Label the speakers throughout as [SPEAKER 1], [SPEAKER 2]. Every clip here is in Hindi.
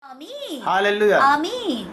[SPEAKER 1] Amen.
[SPEAKER 2] Hallelujah.
[SPEAKER 1] Amen.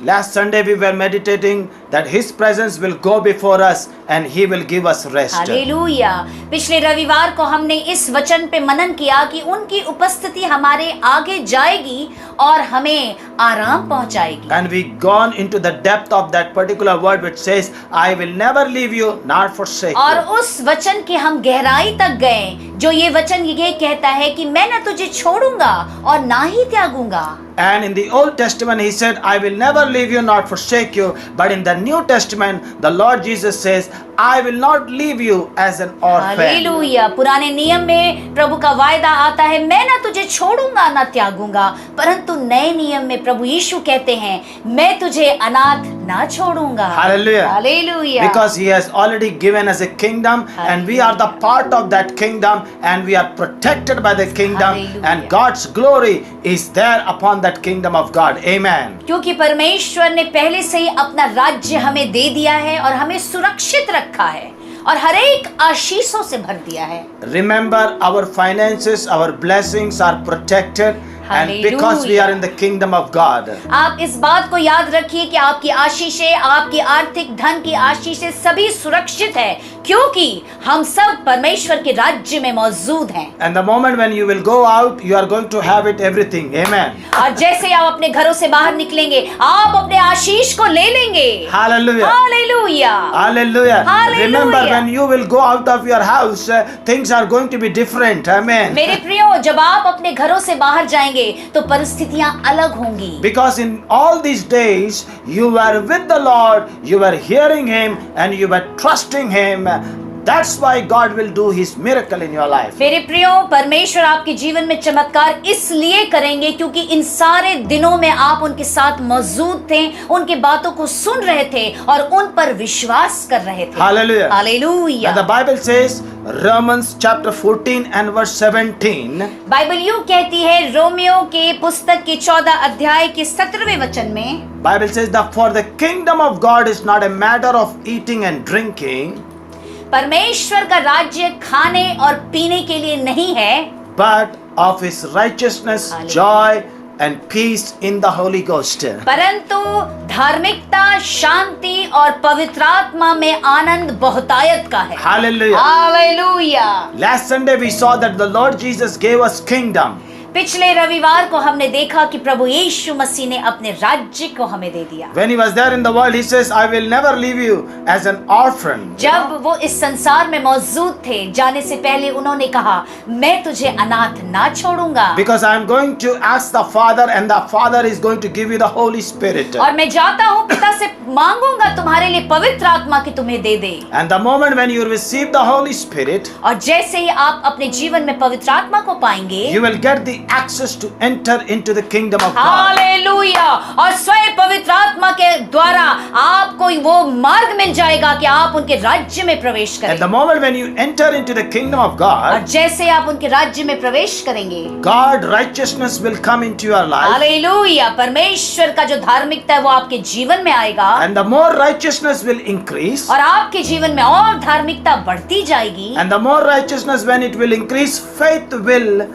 [SPEAKER 2] Last Sunday we were meditating that His presence will go before us and He will give us rest.
[SPEAKER 1] Hallelujah. पिछले रविवार को हमने इस वचन पे मनन किया कि उनकी उपस्थिति हमारे आगे जाएगी और हमें आराम पहुंचाएगी।
[SPEAKER 2] And we gone into the depth of that particular word which says, I will never leave you nor forsake
[SPEAKER 1] और
[SPEAKER 2] you.
[SPEAKER 1] उस वचन की हम गहराई तक गए जो ये वचन ये कहता है कि मैं न तुझे छोड़ूंगा और ना ही त्यागूंगा।
[SPEAKER 2] And in the Old Testament He said, I will never leave you nor forsake you. But in the New Testament, the Lord Jesus says, I will not leave you as an orphan.
[SPEAKER 1] Hallelujah. पुराने नियम में प्रभु का वायदा आता है, मैं ना तुझे छोड़ूंगा ना त्यागूंगा, परंतु नए नियम में प्रभु यीशु कहते हैं, मैं तुझे अनाथ ना छोड़ूंगा।
[SPEAKER 2] Hallelujah.
[SPEAKER 1] Hallelujah.
[SPEAKER 2] Because He has already given us a kingdom and we are the part of that kingdom and we are protected by the kingdom
[SPEAKER 1] Hallelujah.
[SPEAKER 2] and God's glory is there upon that kingdom of God. Amen.
[SPEAKER 1] क्योंकि परमेश्वर ने पहले से ही अपना राज्य हमें दे दिया है और हमें सुरक्षित रखा है और हर एक आशीषों से भर दिया है।
[SPEAKER 2] Remember, our finances, our blessings are protected and because we are in the kingdom of God.
[SPEAKER 1] आप इस बात को याद रखिए कि आपकी आशीषें, आपकी आर्थिक धन की आशीषें सभी सुरक्षित है क्योंकि हम सब परमेश्वर के राज्य में मौजूद हैं।
[SPEAKER 2] And the moment when you will go out, you are going to have it everything. Amen.
[SPEAKER 1] और जैसे आप अपने घरों से बाहर निकलेंगे, आप अपने आशीष को ले लेंगे।
[SPEAKER 2] Hallelujah.
[SPEAKER 1] Hallelujah.
[SPEAKER 2] Hallelujah.
[SPEAKER 1] Hallelujah.
[SPEAKER 2] Remember, when you will go out of your house, things are going to be different. Amen.
[SPEAKER 1] मेरे प्रियो, जब आप अपने घरों से बाहर जाएंगे तो परिस्थितियां अलग होंगी।
[SPEAKER 2] Because in all these days, you were with the Lord, you were hearing Him, and you were trusting Him. That's why God will do His miracle in your life.
[SPEAKER 1] मेरे प्रियो, परमेश्वर आपके जीवन में चमत्कार इसलिए करेंगे क्योंकि इन सारे दिनों में आप उनके साथ मौजूद थे, उनके बातों को सुन रहे थे और उन पर विश्वास कर रहे थे।
[SPEAKER 2] Hallelujah.
[SPEAKER 1] Hallelujah.
[SPEAKER 2] And the Bible says, Romans chapter 14 and verse 17.
[SPEAKER 1] Bible यूं कहती है, रोमियो के पुस्तक के 14 अध्याय के 17वें वचन में,
[SPEAKER 2] Bible says that for the kingdom of God is not a matter of eating and drinking,
[SPEAKER 1] परमेश्वर का राज्य खाने और पीने के लिए नहीं है,
[SPEAKER 2] but of His righteousness,
[SPEAKER 1] Hallelujah.
[SPEAKER 2] joy and peace in the Holy Ghost.
[SPEAKER 1] परंतु धार्मिकता, शांति और पवित्र आत्मा में आनंद बहुतायत का है।
[SPEAKER 2] Hallelujah.
[SPEAKER 1] Hallelujah.
[SPEAKER 2] Last Sunday we saw that the Lord Jesus gave us kingdom.
[SPEAKER 1] पिछले रविवार को हमने देखा कि प्रभु यीशु मसीह ने अपने राज्य को हमें दे दिया।
[SPEAKER 2] When He was there in the world, He says, I will never leave you as an orphan.
[SPEAKER 1] जब वो इस संसार में मौजूद थे, जाने से पहले उन्होंने कहा, मैं तुझे अनाथ ना छोड़ूंगा।
[SPEAKER 2] Because I am going to ask the Father and the Father is going to give you the Holy Spirit.
[SPEAKER 1] और मैं जाता हूँ पिता से मांगूंगा तुम्हारे लिए पवित्र आत्मा की तुम्हें दे दे।
[SPEAKER 2] And the moment when you receive the Holy Spirit,
[SPEAKER 1] और जैसे ही आप अपने जीवन में पवित्र आत्मा को पाएंगे,
[SPEAKER 2] you will get the access to enter into the kingdom of God.
[SPEAKER 1] Hallelujah. और स्वयं पवित्र आत्मा के द्वारा आपको वो मार्ग मिल जाएगा कि आप उनके राज्य में प्रवेश
[SPEAKER 2] At
[SPEAKER 1] करें।
[SPEAKER 2] the moment when you enter into the kingdom of
[SPEAKER 1] और
[SPEAKER 2] God,
[SPEAKER 1] जैसे आप उनके राज्य में प्रवेश करेंगे,
[SPEAKER 2] God righteousness will come into your life.
[SPEAKER 1] Hallelujah, परमेश्वर का जो धार्मिकता है वो आपके जीवन में आएगा
[SPEAKER 2] And the more righteousness will increase.
[SPEAKER 1] और आपके जीवन में और धार्मिकता बढ़ती जाएगी।
[SPEAKER 2] And the more righteousness when it will increase, faith will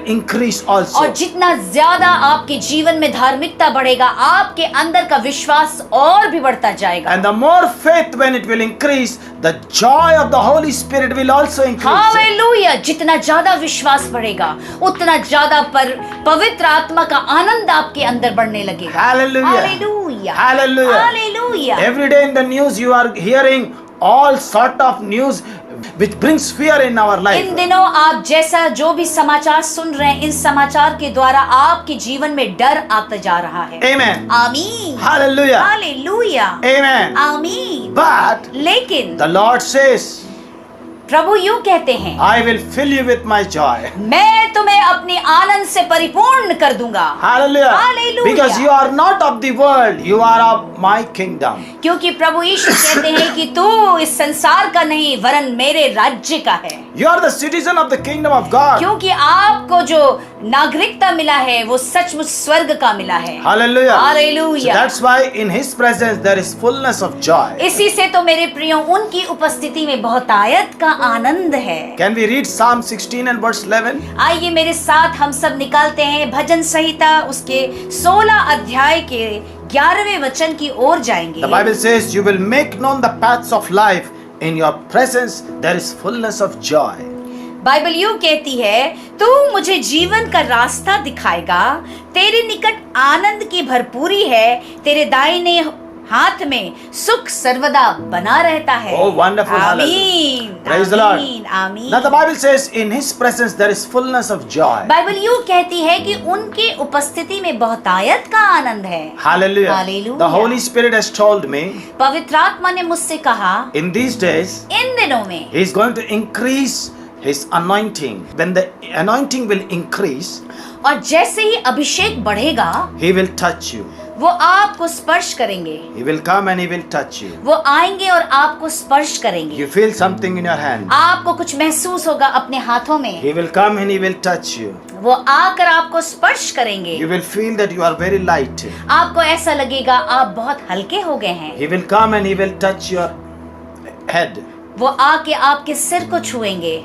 [SPEAKER 2] increase also.
[SPEAKER 1] और जितना ज्यादा आपके जीवन में धार्मिकता बढ़ेगा, आपके अंदर का विश्वास और भी बढ़ता जाएगा।
[SPEAKER 2] And the more faith when it will increase, the joy of the Holy Spirit will also increase.
[SPEAKER 1] Hallelujah. जितना ज्यादा विश्वास बढ़ेगा, उतना ज्यादा पवित्र आत्मा का आनंद आपके अंदर बढ़ने लगेगा।
[SPEAKER 2] Hallelujah.
[SPEAKER 1] Hallelujah.
[SPEAKER 2] Hallelujah.
[SPEAKER 1] Hallelujah.
[SPEAKER 2] Every day in the news you are hearing all sort of news which brings fear in our life.
[SPEAKER 1] इन दिनों आप जैसा जो भी समाचार सुन रहे हैं, इन समाचार के द्वारा आपके जीवन में डर आता जा रहा है।
[SPEAKER 2] Amen.
[SPEAKER 1] आमीन।
[SPEAKER 2] Hallelujah.
[SPEAKER 1] हालेलुया।
[SPEAKER 2] Amen.
[SPEAKER 1] आमीन।
[SPEAKER 2] But
[SPEAKER 1] लेकिन
[SPEAKER 2] the Lord says,
[SPEAKER 1] प्रभु यूं कहते हैं,
[SPEAKER 2] I will fill you with my joy.
[SPEAKER 1] मैं तुम्हें अपनी आनंद से परिपूर्ण कर दूंगा।
[SPEAKER 2] Hallelujah.
[SPEAKER 1] Hallelujah.
[SPEAKER 2] Because you are not of the world, you are of my kingdom.
[SPEAKER 1] क्योंकि प्रभु यीशु कहते हैं कि तू इस संसार का नहीं वरन मेरे राज्य का है।
[SPEAKER 2] You are the citizen of the kingdom of God.
[SPEAKER 1] क्योंकि आपको जो नागरिकता मिला है वो सचमुच स्वर्ग का मिला है।
[SPEAKER 2] Hallelujah.
[SPEAKER 1] Hallelujah.
[SPEAKER 2] So that's why in His presence there is fullness of joy.
[SPEAKER 1] इसी से तो मेरे प्रियो उनकी उपस्थिति में बहुतायत का आनंद है।
[SPEAKER 2] Can we read Psalm 16 and verse 11?
[SPEAKER 1] आइए मेरे साथ हम सब निकालते हैं भजन संहिता उसके 16 अध्याय के 11वें वचन की ओर जाएंगे।
[SPEAKER 2] The Bible says, "You will make known the paths of life. In your presence there is fullness of joy."
[SPEAKER 1] Bible यूं कहती है, तू मुझे जीवन का रास्ता दिखाएगा, तेरे निकट आनंद की भरपूरी है, तेरे दाहिने हाथ में सुख सर्वदा बना रहता है।
[SPEAKER 2] Oh, wonderful.
[SPEAKER 1] आमीन।
[SPEAKER 2] Praise the Lord.
[SPEAKER 1] आमीन, आमीन।
[SPEAKER 2] Now the Bible says, in His presence there is fullness of joy.
[SPEAKER 1] Bible यूं कहती है कि उनकी उपस्थिति में बहुतायत का आनंद है।
[SPEAKER 2] Hallelujah.
[SPEAKER 1] Hallelujah.
[SPEAKER 2] The Holy Spirit has told me,
[SPEAKER 1] पवित्र आत्मा ने मुझसे कहा,
[SPEAKER 2] in these days
[SPEAKER 1] इन दिनों में
[SPEAKER 2] He is going to increase His anointing. When the anointing will increase,
[SPEAKER 1] और जैसे ही अभिषेक बढ़ेगा
[SPEAKER 2] He will touch you.
[SPEAKER 1] वो आपको स्पर्श करेंगे।
[SPEAKER 2] He will come and He will touch you.
[SPEAKER 1] वो आएंगे और आपको स्पर्श करेंगे।
[SPEAKER 2] You feel something in your hand.
[SPEAKER 1] आपको कुछ महसूस होगा अपने हाथों में।
[SPEAKER 2] He will come and He will touch you.
[SPEAKER 1] वो आकर आपको स्पर्श करेंगे।
[SPEAKER 2] You will feel that you are very light.
[SPEAKER 1] आपको ऐसा लगेगा आप बहुत हल्के हो गए हैं।
[SPEAKER 2] He will come and He will touch your head.
[SPEAKER 1] वो आके आपके सिर को छुएंगे।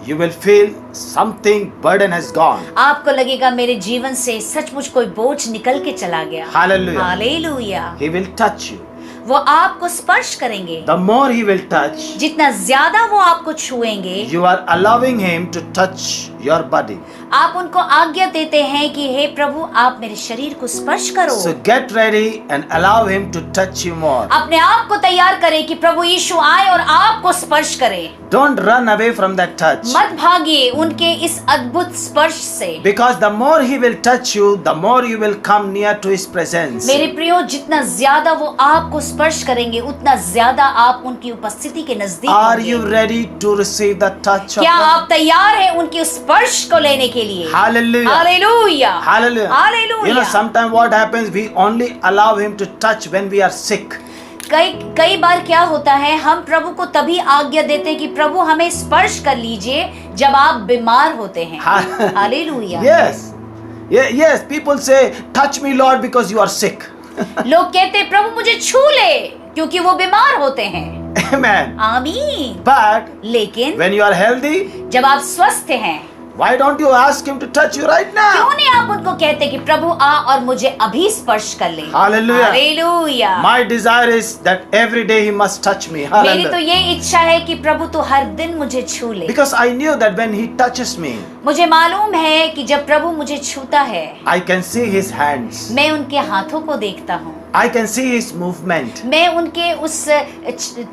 [SPEAKER 2] You will feel something burden has gone.
[SPEAKER 1] आपको लगेगा मेरे जीवन से सचमुच कोई बोझ निकल के चला गया।
[SPEAKER 2] Hallelujah.
[SPEAKER 1] Hallelujah.
[SPEAKER 2] He will touch you.
[SPEAKER 1] वो आपको स्पर्श करेंगे।
[SPEAKER 2] The more He will touch,
[SPEAKER 1] जितना ज्यादा वो आपको छुएंगे,
[SPEAKER 2] you are allowing Him to touch your body.
[SPEAKER 1] आप उनको आज्ञा देते हैं कि हे प्रभु आप मेरे शरीर को स्पर्श करो।
[SPEAKER 2] So get ready and allow Him to touch you more.
[SPEAKER 1] अपने आप को तैयार करें कि प्रभु यीशु आए और आपको स्पर्श करे।
[SPEAKER 2] Don't run away from that touch.
[SPEAKER 1] मत भागिए उनके इस अद्भुत स्पर्श से।
[SPEAKER 2] Because the more He will touch you, the more you will come near to His presence.
[SPEAKER 1] मेरे प्रियो जितना ज्यादा वो आपको स्पर्श करेंगे उतना ज्यादा आप उनकी उपस्थिति के नजदीक
[SPEAKER 2] Are
[SPEAKER 1] होंगे।
[SPEAKER 2] you ready to receive the touch of
[SPEAKER 1] क्या
[SPEAKER 2] God?
[SPEAKER 1] आप तैयार हैं उनके उस स्पर्श को लेने के लिए?
[SPEAKER 2] Hallelujah.
[SPEAKER 1] Hallelujah.
[SPEAKER 2] Hallelujah.
[SPEAKER 1] Hallelujah.
[SPEAKER 2] You know, sometimes what happens, we only allow Him to touch when we are sick.
[SPEAKER 1] कई बार क्या होता है, हम प्रभु को तभी आज्ञा देते हैं कि प्रभु हमें स्पर्श कर लीजिए जब आप बीमार होते हैं। Hallelujah.
[SPEAKER 2] Yes. Yes, people say, touch me Lord because you are sick.
[SPEAKER 1] लोग कहते हैं प्रभु मुझे छू ले क्योंकि वो बीमार होते हैं।
[SPEAKER 2] Amen.
[SPEAKER 1] आमीन।
[SPEAKER 2] But
[SPEAKER 1] लेकिन
[SPEAKER 2] when you are healthy,
[SPEAKER 1] जब आप स्वस्थ हैं,
[SPEAKER 2] why don't you ask Him to touch you right now?
[SPEAKER 1] क्यों नहीं आप उनको कहते कि प्रभु आ और मुझे अभी स्पर्श कर ले।
[SPEAKER 2] Hallelujah.
[SPEAKER 1] Hallelujah.
[SPEAKER 2] My desire is that every day He must touch me.
[SPEAKER 1] मेरी तो
[SPEAKER 2] Hallelujah.
[SPEAKER 1] ये इच्छा है कि प्रभु तू हर दिन मुझे छू ले।
[SPEAKER 2] Because I knew that when He touches me,
[SPEAKER 1] मुझे मालूम है कि जब प्रभु मुझे छूता है,
[SPEAKER 2] I can see His hands.
[SPEAKER 1] मैं उनके हाथों को देखता हूँ,
[SPEAKER 2] I can see His movement.
[SPEAKER 1] मैं उनके उस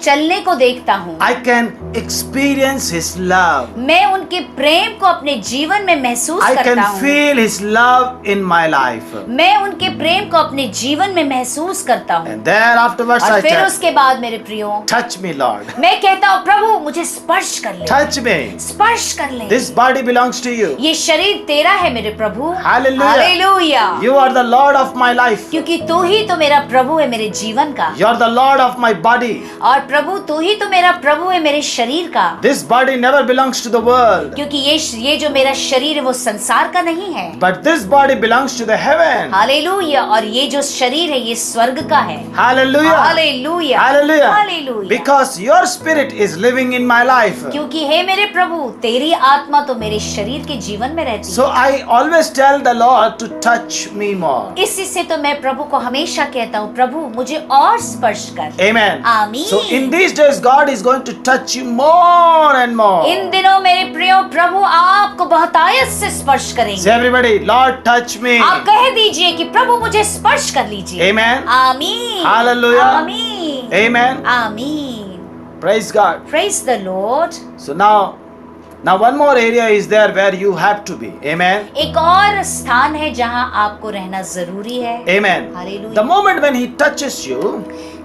[SPEAKER 1] चलने को देखता हूँ,
[SPEAKER 2] I can experience His love.
[SPEAKER 1] मैं उनके प्रेम को अपने जीवन में महसूस
[SPEAKER 2] I
[SPEAKER 1] करता
[SPEAKER 2] can
[SPEAKER 1] हूँ,
[SPEAKER 2] feel His love in my life.
[SPEAKER 1] मैं उनके प्रेम को अपने जीवन में महसूस करता हूँ।
[SPEAKER 2] And there afterwards I
[SPEAKER 1] और फिर
[SPEAKER 2] tell,
[SPEAKER 1] उसके बाद मेरे प्रियो
[SPEAKER 2] touch me Lord.
[SPEAKER 1] मैं कहता हूँ प्रभु मुझे स्पर्श कर ले,
[SPEAKER 2] Touch me.
[SPEAKER 1] स्पर्श कर ले।
[SPEAKER 2] This body belongs to you.
[SPEAKER 1] ये शरीर तेरा है मेरे प्रभु।
[SPEAKER 2] Hallelujah.
[SPEAKER 1] Hallelujah.
[SPEAKER 2] You are the Lord of my life.
[SPEAKER 1] क्योंकि तू ही तो मेरा प्रभु है मेरे जीवन का,
[SPEAKER 2] You are the Lord of my body.
[SPEAKER 1] और प्रभु तू ही तो मेरा प्रभु है मेरे शरीर का।
[SPEAKER 2] This body never belongs to the world,
[SPEAKER 1] क्योंकि ये जो मेरा शरीर है वो संसार का नहीं है।
[SPEAKER 2] but this body belongs to the heaven.
[SPEAKER 1] Hallelujah. और ये जो शरीर है ये स्वर्ग का है।
[SPEAKER 2] Hallelujah.
[SPEAKER 1] Hallelujah.
[SPEAKER 2] Hallelujah.
[SPEAKER 1] Hallelujah.
[SPEAKER 2] Because your spirit is living in my life.
[SPEAKER 1] क्योंकि हे मेरे प्रभु तेरी आत्मा तो मेरे शरीर के जीवन में रहती
[SPEAKER 2] So
[SPEAKER 1] है।
[SPEAKER 2] I always tell the Lord to touch me more.
[SPEAKER 1] इसी से तो मैं प्रभु को हमेशा कहता हूँ प्रभु मुझे और स्पर्श कर।
[SPEAKER 2] Amen.
[SPEAKER 1] आमीन।
[SPEAKER 2] So in these days God is going to touch you more and more.
[SPEAKER 1] इन दिनों मेरे प्रियो प्रभु आपको बहुतायत से स्पर्श
[SPEAKER 2] Say
[SPEAKER 1] करेंगे।
[SPEAKER 2] everybody, Lord touch me.
[SPEAKER 1] आप कह दीजिए कि प्रभु मुझे स्पर्श कर लीजिए।
[SPEAKER 2] Amen.
[SPEAKER 1] आमीन।
[SPEAKER 2] Hallelujah.
[SPEAKER 1] आमीन।
[SPEAKER 2] Amen.
[SPEAKER 1] आमीन।
[SPEAKER 2] Praise God.
[SPEAKER 1] Praise the Lord।
[SPEAKER 2] So now one more area is there where you have to be. Amen.
[SPEAKER 1] एक और स्थान है जहां आपको रहना जरूरी है।
[SPEAKER 2] Amen.
[SPEAKER 1] Hallelujah.
[SPEAKER 2] The moment when He touches you,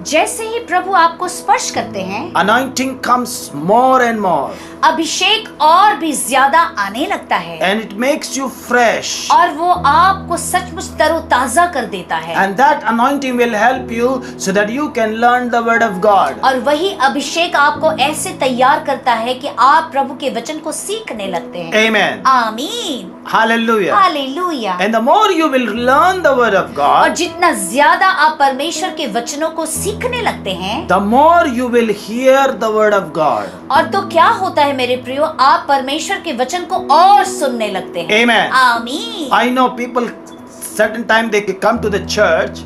[SPEAKER 1] जैसे ही प्रभु आपको स्पर्श करते हैं
[SPEAKER 2] anointing comes more and more,
[SPEAKER 1] अभिषेक और भी ज्यादा आने लगता है
[SPEAKER 2] and it makes you fresh.
[SPEAKER 1] और वो आपको सचमुच तरोताजा कर देता है।
[SPEAKER 2] And that anointing will help you so that you can learn the word of God.
[SPEAKER 1] और वही अभिषेक आपको ऐसे तैयार करता है कि आप प्रभु के वचन को सीखने लगते हैं।
[SPEAKER 2] Amen.
[SPEAKER 1] आमीन।
[SPEAKER 2] Hallelujah.
[SPEAKER 1] Hallelujah.
[SPEAKER 2] And the more you will learn the word of
[SPEAKER 1] और
[SPEAKER 2] God,
[SPEAKER 1] जितना ज्यादा आप परमेश्वर के वचनों को सीखने लगते हैं,
[SPEAKER 2] the more you will hear the word of God.
[SPEAKER 1] और तो क्या होता है मेरे प्रियो, आप परमेश्वर के वचन को और सुनने लगते हैं।
[SPEAKER 2] Amen.
[SPEAKER 1] आमीन।
[SPEAKER 2] I know people certain time they come to the church.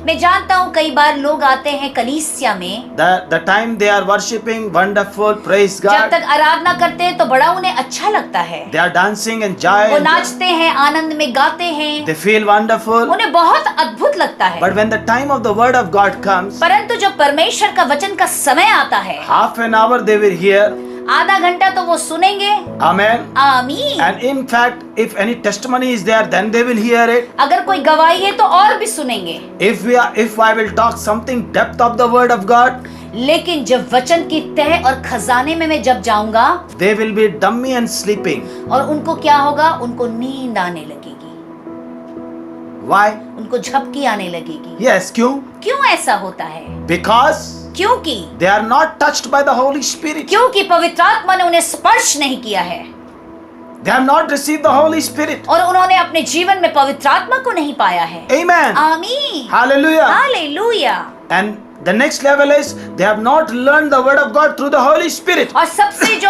[SPEAKER 1] मैं जानता हूँ कई बार लोग आते हैं कलीसिया में,
[SPEAKER 2] The time they are worshiping, wonderful, praise
[SPEAKER 1] जब
[SPEAKER 2] God.
[SPEAKER 1] तक आराधना करते हैं तो बड़ा उन्हें अच्छा लगता है,
[SPEAKER 2] They are dancing and
[SPEAKER 1] वो
[SPEAKER 2] joy.
[SPEAKER 1] नाचते हैं, आनंद में गाते हैं,
[SPEAKER 2] They feel wonderful.
[SPEAKER 1] उन्हें बहुत अद्भुत लगता है।
[SPEAKER 2] But when the time of the word of God comes,
[SPEAKER 1] परंतु जब परमेश्वर का वचन का समय आता है,
[SPEAKER 2] half an hour they will hear.
[SPEAKER 1] आधा घंटा तो वो सुनेंगे।
[SPEAKER 2] Amen.
[SPEAKER 1] आमीन।
[SPEAKER 2] And in fact, if any testimony is there, then they will hear it.
[SPEAKER 1] अगर कोई गवाही है तो और भी सुनेंगे।
[SPEAKER 2] If I will talk something depth of the word of God,
[SPEAKER 1] लेकिन जब वचन की तह और खजाने में मैं जब जाऊंगा,
[SPEAKER 2] they will be dummy and sleeping.
[SPEAKER 1] और उनको क्या होगा, उनको नींद आने लगेगी,
[SPEAKER 2] Why?
[SPEAKER 1] उनको झपकी आने लगेगी।
[SPEAKER 2] Yes, क्यों?
[SPEAKER 1] क्यों ऐसा होता है?
[SPEAKER 2] Because
[SPEAKER 1] क्योंकि
[SPEAKER 2] they are not touched by the Holy Spirit.
[SPEAKER 1] क्योंकि पवित्र आत्मा ने उन्हें स्पर्श नहीं किया है,
[SPEAKER 2] They have not received the Holy Spirit.
[SPEAKER 1] और उन्होंने अपने जीवन में पवित्र आत्मा को नहीं पाया है।
[SPEAKER 2] Amen.
[SPEAKER 1] आमीन।
[SPEAKER 2] Hallelujah.
[SPEAKER 1] Hallelujah.
[SPEAKER 2] And the next level is they have not learned the word of God through the Holy Spirit.
[SPEAKER 1] और सबसे जो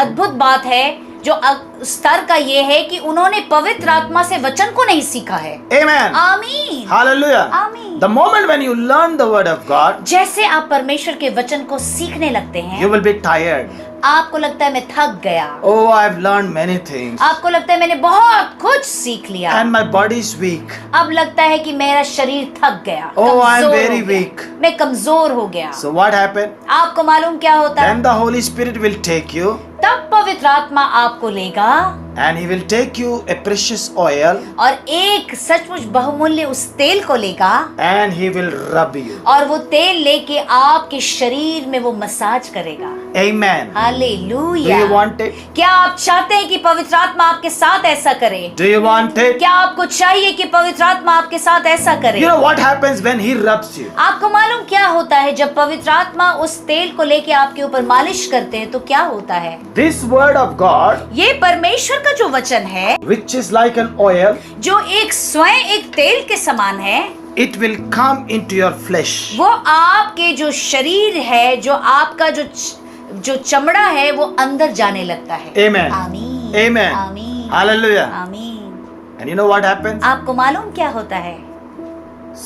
[SPEAKER 1] अद्भुत बात है, जो स्तर का ये है कि उन्होंने पवित्र आत्मा से वचन को नहीं सीखा है।
[SPEAKER 2] Amen.
[SPEAKER 1] आमीन।
[SPEAKER 2] Hallelujah.
[SPEAKER 1] आमीन।
[SPEAKER 2] The moment when you learn the word of God,
[SPEAKER 1] जैसे आप परमेश्वर के वचन को सीखने लगते हैं,
[SPEAKER 2] you will be tired.
[SPEAKER 1] आपको लगता है मैं थक गया,
[SPEAKER 2] Oh, I've learned many things.
[SPEAKER 1] आपको लगता है मैंने बहुत कुछ सीख लिया,
[SPEAKER 2] And my body is weak.
[SPEAKER 1] अब लगता है कि मेरा शरीर थक गया,
[SPEAKER 2] Oh, I'm
[SPEAKER 1] कमजोर
[SPEAKER 2] very
[SPEAKER 1] हो गया,
[SPEAKER 2] weak.
[SPEAKER 1] मैं कमजोर हो गया।
[SPEAKER 2] So what happened?
[SPEAKER 1] आपको मालूम क्या होता है?
[SPEAKER 2] Then the Holy Spirit will take you
[SPEAKER 1] तब पवित्र आत्मा आपको लेगा
[SPEAKER 2] and He will take you a precious oil
[SPEAKER 1] और एक सचमुच बहुमूल्य उस तेल को लेगा,
[SPEAKER 2] and He will rub you.
[SPEAKER 1] और वो तेल लेके आपके शरीर में वो मसाज करेगा।
[SPEAKER 2] Amen. Do
[SPEAKER 1] hallelujah.
[SPEAKER 2] you want it?
[SPEAKER 1] क्या आप चाहते हैं कि पवित्र आत्मा आपके साथ ऐसा करे?
[SPEAKER 2] Do you want it?
[SPEAKER 1] क्या आपको चाहिए कि पवित्र आत्मा आपके साथ ऐसा करे?
[SPEAKER 2] You know what happens when He rubs you?
[SPEAKER 1] आपको मालूम क्या होता है जब पवित्र आत्मा उस तेल को लेके आपके ऊपर मालिश करते हैं तो क्या होता है?
[SPEAKER 2] This word of God,
[SPEAKER 1] ये परमेश्वर का जो वचन है,
[SPEAKER 2] which is like an oil,
[SPEAKER 1] जो एक स्वयं एक तेल के समान है,
[SPEAKER 2] it will come into your flesh.
[SPEAKER 1] वो आपके जो शरीर है, जो आपका जो चमड़ा है, वो अंदर जाने लगता है।
[SPEAKER 2] Amen.
[SPEAKER 1] आमीन।
[SPEAKER 2] Amen.
[SPEAKER 1] आमीन।
[SPEAKER 2] Hallelujah.
[SPEAKER 1] आमीन।
[SPEAKER 2] And you know what happens?
[SPEAKER 1] आपको मालूम क्या होता है?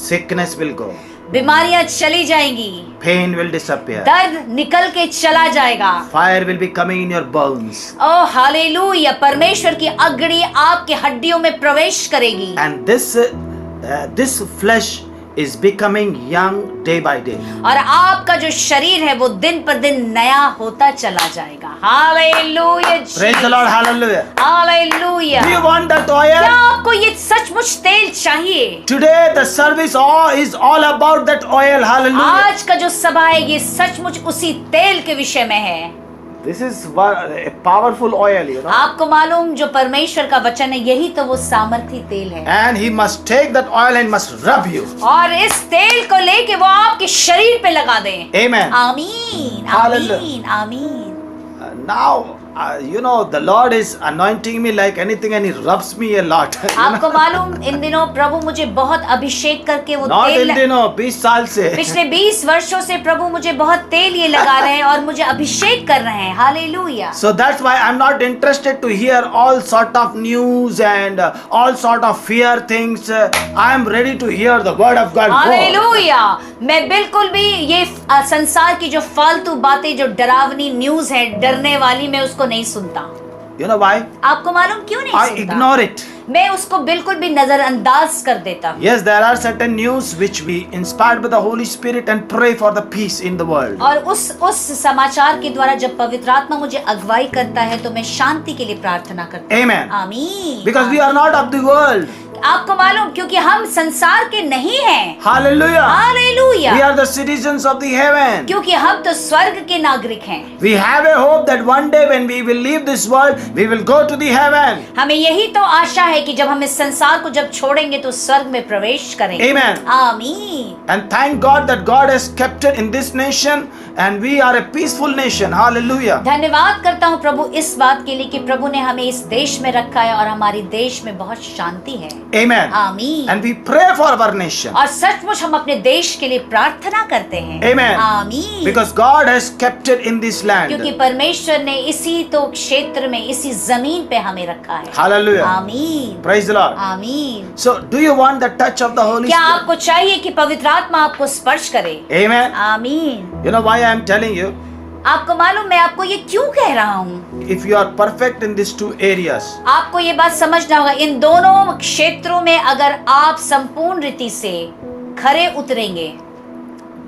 [SPEAKER 2] Sickness will go.
[SPEAKER 1] बीमारियां चली जाएंगी,
[SPEAKER 2] Pain will disappear.
[SPEAKER 1] दर्द निकल के चला जाएगा।
[SPEAKER 2] Fire will be coming in your bones.
[SPEAKER 1] Oh hallelujah, परमेश्वर की अग्नि आपके हड्डियों में प्रवेश करेगी,
[SPEAKER 2] And this flesh is becoming young day by day.
[SPEAKER 1] और आपका जो शरीर है वो दिन पर दिन नया होता चला जाएगा। Hallelujah.
[SPEAKER 2] Praise the Lord. Hallelujah.
[SPEAKER 1] Hallelujah.
[SPEAKER 2] Do you want that
[SPEAKER 1] क्या
[SPEAKER 2] oil?
[SPEAKER 1] आपको ये सचमुच तेल चाहिए?
[SPEAKER 2] Today the service is all about that oil. Hallelujah.
[SPEAKER 1] आज का जो सभा है ये सचमुच उसी तेल के विषय में है।
[SPEAKER 2] This is a powerful oil, you know.
[SPEAKER 1] आपको मालूम जो परमेश्वर का वचन है यही तो वो सामर्थी तेल है,
[SPEAKER 2] And He must take that oil and must rub you.
[SPEAKER 1] और इस तेल को लेके वो आपके शरीर पे लगा दे।
[SPEAKER 2] Amen.
[SPEAKER 1] आमीन।
[SPEAKER 2] Hallelujah.
[SPEAKER 1] आमीन। आमीन।
[SPEAKER 2] Now, you know, the Lord is anointing me like anything and He rubs me a lot. You know?
[SPEAKER 1] आपको मालूम इन दिनों प्रभु मुझे बहुत अभिषेक करके वो
[SPEAKER 2] Not
[SPEAKER 1] तेल
[SPEAKER 2] in दिनों 20 साल से.
[SPEAKER 1] पिछले 20 वर्षों से प्रभु मुझे बहुत तेल ये लगा रहे हैं और मुझे अभिषेक कर रहे हैं। Hallelujah.
[SPEAKER 2] So that's why I'm not interested to hear all sort of news and all sort of fear things. I am ready to hear the word of God.
[SPEAKER 1] Hallelujah. मैं बिल्कुल भी ये संसार की जो फालतू बातें, जो डरावनी न्यूज है, डरने वाली, मैं उसको नहीं सुनता।
[SPEAKER 2] You know why?
[SPEAKER 1] आपको मालूम क्यों नहीं
[SPEAKER 2] I
[SPEAKER 1] सुनता?
[SPEAKER 2] ignore it.
[SPEAKER 1] मैं उसको बिल्कुल भी नजरअंदाज कर देता हूँ।
[SPEAKER 2] Yes, there are certain news which we inspired by the Holy Spirit and pray for the peace in the world.
[SPEAKER 1] और उस समाचार के द्वारा जब पवित्र आत्मा मुझे अगुवाई करता है तो मैं शांति के लिए प्रार्थना करता हूँ।
[SPEAKER 2] Amen.
[SPEAKER 1] आमीन।
[SPEAKER 2] Because we are not of the world.
[SPEAKER 1] आपको मालूम क्योंकि हम संसार के नहीं हैं।
[SPEAKER 2] Hallelujah.
[SPEAKER 1] Hallelujah.
[SPEAKER 2] We are the citizens of the heaven.
[SPEAKER 1] क्योंकि हम तो स्वर्ग के नागरिक हैं।
[SPEAKER 2] We have a hope that one day when we will leave this world, we will go to the heaven.
[SPEAKER 1] हमें यही तो आशा है कि जब हम इस संसार को जब छोड़ेंगे तो स्वर्ग में प्रवेश करेंगे।
[SPEAKER 2] Amen.
[SPEAKER 1] आमीन।
[SPEAKER 2] And thank God that God has kept it in this nation and we are a peaceful nation. Hallelujah.
[SPEAKER 1] धन्यवाद करता हूँ प्रभु इस बात के लिए कि प्रभु ने हमें इस देश में रखा है और हमारे देश में बहुत शांति है।
[SPEAKER 2] Amen.
[SPEAKER 1] आमीन।
[SPEAKER 2] And we pray for our nation.
[SPEAKER 1] और सचमुच हम अपने देश के लिए प्रार्थना करते हैं।
[SPEAKER 2] Amen.
[SPEAKER 1] आमीन।
[SPEAKER 2] Because God has kept it in this land.
[SPEAKER 1] क्योंकि परमेश्वर ने इसी तो क्षेत्र में, इसी जमीन पे हमें रखा है।
[SPEAKER 2] Hallelujah.
[SPEAKER 1] आमीन।
[SPEAKER 2] Praise the Lord.
[SPEAKER 1] आमीन।
[SPEAKER 2] So, do you want the touch of the Holy
[SPEAKER 1] क्या
[SPEAKER 2] Spirit?
[SPEAKER 1] आपको चाहिए कि पवित्र आत्मा आपको स्पर्श करे?
[SPEAKER 2] Amen.
[SPEAKER 1] आमीन।
[SPEAKER 2] You know why I am telling you?
[SPEAKER 1] आपको मालूम मैं आपको ये क्यों कह रहा हूँ?
[SPEAKER 2] If you are perfect in these two areas,
[SPEAKER 1] आपको ये बात समझना होगा, इन दोनों क्षेत्रों में अगर आप संपूर्ण रीति से खरे उतरेंगे,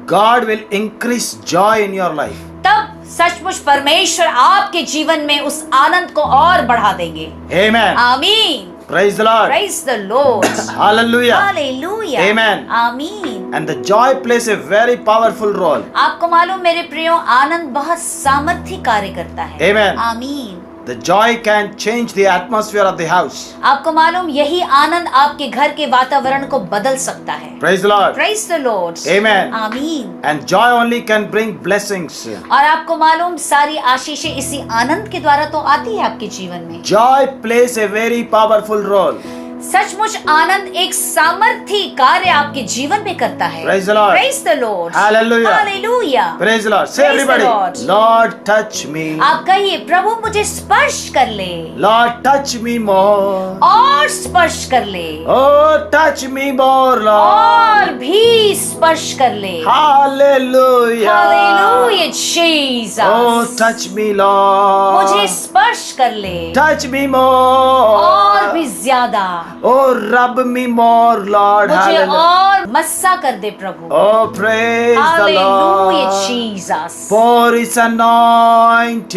[SPEAKER 2] God will increase joy in your life.
[SPEAKER 1] तब सचमुच परमेश्वर आपके जीवन में उस आनंद को और बढ़ा देंगे।
[SPEAKER 2] Amen.
[SPEAKER 1] आमीन।
[SPEAKER 2] Praise the Lord.
[SPEAKER 1] Praise the Lord.
[SPEAKER 2] Hallelujah.
[SPEAKER 1] Hallelujah.
[SPEAKER 2] Amen.
[SPEAKER 1] आमीन।
[SPEAKER 2] And the joy plays a very powerful role.
[SPEAKER 1] आपको मालूम मेरे प्रियो, आनंद बहुत सामर्थ्य कार्य करता है।
[SPEAKER 2] Amen.
[SPEAKER 1] आमीन।
[SPEAKER 2] The joy can change the atmosphere of the house.
[SPEAKER 1] आपको मालूम यही आनंद आपके घर के वातावरण को बदल सकता है।
[SPEAKER 2] Praise the Lord.
[SPEAKER 1] Praise the Lord.
[SPEAKER 2] Amen.
[SPEAKER 1] आमीन।
[SPEAKER 2] And joy only can bring blessings.
[SPEAKER 1] और आपको मालूम सारी आशीषें इसी आनंद के द्वारा तो आती है आपके जीवन में।
[SPEAKER 2] Joy plays a very powerful role.
[SPEAKER 1] सचमुच आनंद एक सामर्थ्य कार्य आपके जीवन में करता है।
[SPEAKER 2] Praise the Lord.
[SPEAKER 1] Praise the Lord.
[SPEAKER 2] Hallelujah.
[SPEAKER 1] Hallelujah.
[SPEAKER 2] Praise the Lord. Say
[SPEAKER 1] Praise the
[SPEAKER 2] everybody,
[SPEAKER 1] Lord.
[SPEAKER 2] Lord touch me.
[SPEAKER 1] आप कहिए, प्रभु मुझे स्पर्श कर ले।
[SPEAKER 2] Lord touch me more.
[SPEAKER 1] और स्पर्श कर ले।
[SPEAKER 2] Oh touch me more, Lord.
[SPEAKER 1] और भी स्पर्श कर ले।
[SPEAKER 2] Hallelujah.
[SPEAKER 1] Hallelujah, Jesus.
[SPEAKER 2] Oh touch me, Lord.
[SPEAKER 1] मुझे स्पर्श कर ले।
[SPEAKER 2] Touch me more.
[SPEAKER 1] और भी ज्यादा।
[SPEAKER 2] Oh rub me more, Lord.
[SPEAKER 1] मुझे
[SPEAKER 2] Hallelujah.
[SPEAKER 1] और मस्सा कर दे प्रभु।
[SPEAKER 2] Oh praise the
[SPEAKER 1] Hallelujah,
[SPEAKER 2] Lord.
[SPEAKER 1] Jesus.
[SPEAKER 2] For His anointing.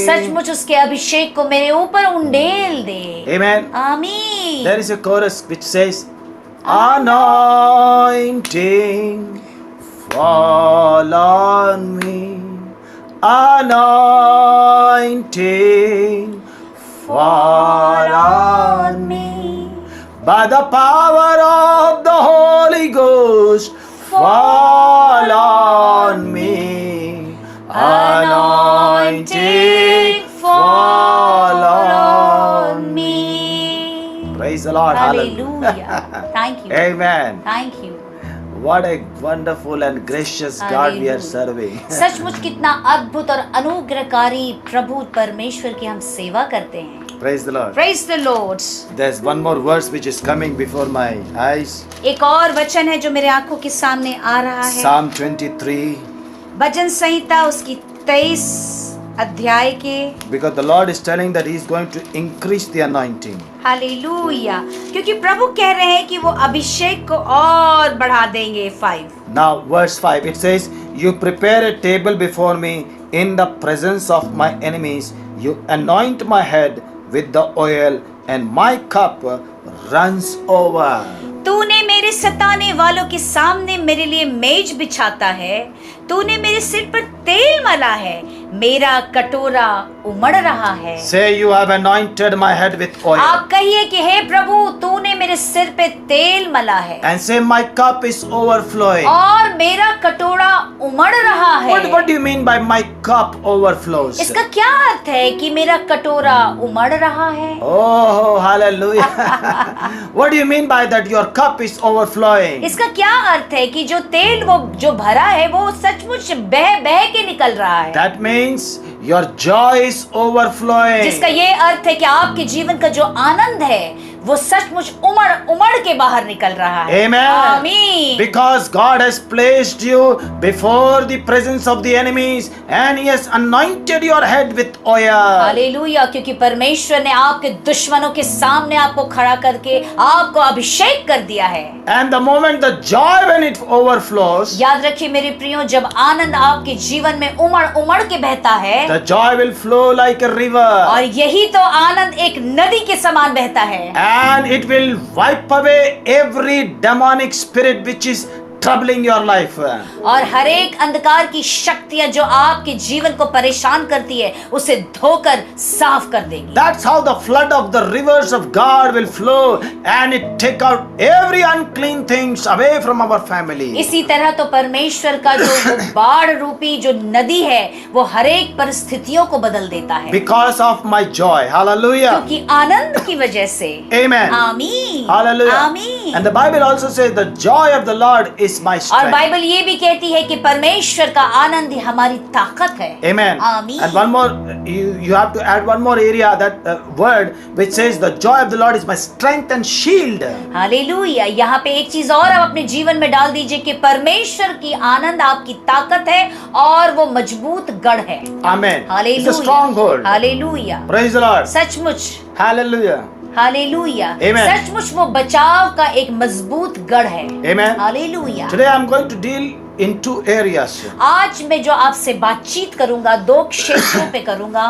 [SPEAKER 1] सचमुच उसके अभिषेक को मेरे ऊपर उंडेल दे।
[SPEAKER 2] Amen.
[SPEAKER 1] आमीन।
[SPEAKER 2] There is a chorus which says, anointing fall on me. Anointing fall on me. By the power of the Holy Ghost, fall on me. Anointing fall on me. Praise the Lord.
[SPEAKER 1] Hallelujah. Thank you.
[SPEAKER 2] Amen.
[SPEAKER 1] Thank you.
[SPEAKER 2] What a wonderful and gracious God we are serving.
[SPEAKER 1] सचमुच कितना अद्भुत और अनुग्रहकारी प्रभु परमेश्वर की हम सेवा करते हैं।
[SPEAKER 2] Praise the Lord.
[SPEAKER 1] Praise the Lord.
[SPEAKER 2] There's one more verse which is coming before my eyes.
[SPEAKER 1] एक और वचन है जो मेरे आंखों के सामने आ रहा है।
[SPEAKER 2] Psalm 23.
[SPEAKER 1] भजन संहिता उसकी 23 अध्याय के।
[SPEAKER 2] Because the Lord is telling that He is going to increase the anointing.
[SPEAKER 1] Hallelujah, क्योंकि प्रभु कह रहे हैं कि वो अभिषेक को और बढ़ा देंगे। 5
[SPEAKER 2] Now verse 5 it says, you prepare a table before me in the presence of my enemies. You anoint my head with the oil and my cup runs over.
[SPEAKER 1] तूने मेरे सताने वालों के सामने मेरे लिए मेज बिछाता है। तूने मेरे सिर पर तेल मला है, मेरा कटोरा उमड़ रहा है।
[SPEAKER 2] Say, you have anointed my head with oil.
[SPEAKER 1] आप कहिए कि हे प्रभु तूने मेरे सिर पे तेल मला है।
[SPEAKER 2] And say, my cup is overflowing.
[SPEAKER 1] और मेरा कटोरा उमड़ रहा है।
[SPEAKER 2] What do you mean by my cup overflows?
[SPEAKER 1] इसका क्या अर्थ है कि मेरा कटोरा उमड़ रहा है?
[SPEAKER 2] Oh, hallelujah. What do you mean by that? Your cup is overflowing.
[SPEAKER 1] इसका क्या अर्थ है कि जो तेल वो जो भरा है वो सचमुच बह बह के निकल रहा है।
[SPEAKER 2] That means your joy is overflowing.
[SPEAKER 1] जिसका ये अर्थ है कि आपके जीवन का जो आनंद है वो सचमुच उमड़ उमड़ के बाहर निकल रहा है।
[SPEAKER 2] Amen.
[SPEAKER 1] आमीन।
[SPEAKER 2] Because God has placed you before the presence of the enemies and He has anointed your head with oil.
[SPEAKER 1] Hallelujah, क्योंकि परमेश्वर ने आपके दुश्मनों के सामने आपको खड़ा करके आपको अभिषेक कर दिया है।
[SPEAKER 2] And the moment the joy when it overflows,
[SPEAKER 1] याद रखिए मेरे प्रियो, जब आनंद आपके जीवन में उमड़ उमड़ के बहता है
[SPEAKER 2] the joy will flow like a river.
[SPEAKER 1] और यही तो आनंद एक नदी के समान बहता है।
[SPEAKER 2] And it will wipe away every demonic spirit which is troubling your life.
[SPEAKER 1] और हर एक अंधकार की शक्तियां जो आपके जीवन को परेशान करती है उसे धोकर साफ कर देगी।
[SPEAKER 2] That's how the flood of the rivers of God will flow and it take out every unclean things away from our family.
[SPEAKER 1] इसी तरह तो परमेश्वर का जो वो बाढ़ रूपी जो नदी है वो हर एक परिस्थितियों को बदल देता है।
[SPEAKER 2] Because of my joy. Hallelujah.
[SPEAKER 1] क्योंकि आनंद की वजह से।
[SPEAKER 2] Amen.
[SPEAKER 1] आमीन।
[SPEAKER 2] Hallelujah.
[SPEAKER 1] आमीन।
[SPEAKER 2] And the Bible also says the joy of the Lord is my
[SPEAKER 1] और
[SPEAKER 2] strength.
[SPEAKER 1] बाइबल ये भी कहती है कि परमेश्वर का आनंद ही हमारी ताकत है।
[SPEAKER 2] Amen.
[SPEAKER 1] आमीन।
[SPEAKER 2] And one more, you have to add one more area, that word which says the joy of the Lord is my strength and shield.
[SPEAKER 1] Hallelujah. यहाँ पे एक चीज और आप अपने जीवन में डाल दीजिए कि परमेश्वर की आनंद आपकी ताकत है और वो मजबूत गढ़ है।
[SPEAKER 2] Amen. It's a
[SPEAKER 1] hallelujah.
[SPEAKER 2] stronghold.
[SPEAKER 1] Hallelujah.
[SPEAKER 2] Praise the Lord.
[SPEAKER 1] सचमुच।
[SPEAKER 2] Hallelujah.
[SPEAKER 1] हालेलुया।
[SPEAKER 2] Amen.
[SPEAKER 1] सचमुच वो बचाव का एक मजबूत गढ़ है।
[SPEAKER 2] Amen.
[SPEAKER 1] Hallelujah.
[SPEAKER 2] Today I'm going to deal in two areas.
[SPEAKER 1] आज मैं जो आपसे बातचीत करूंगा दो क्षेत्रों पे करूंगा।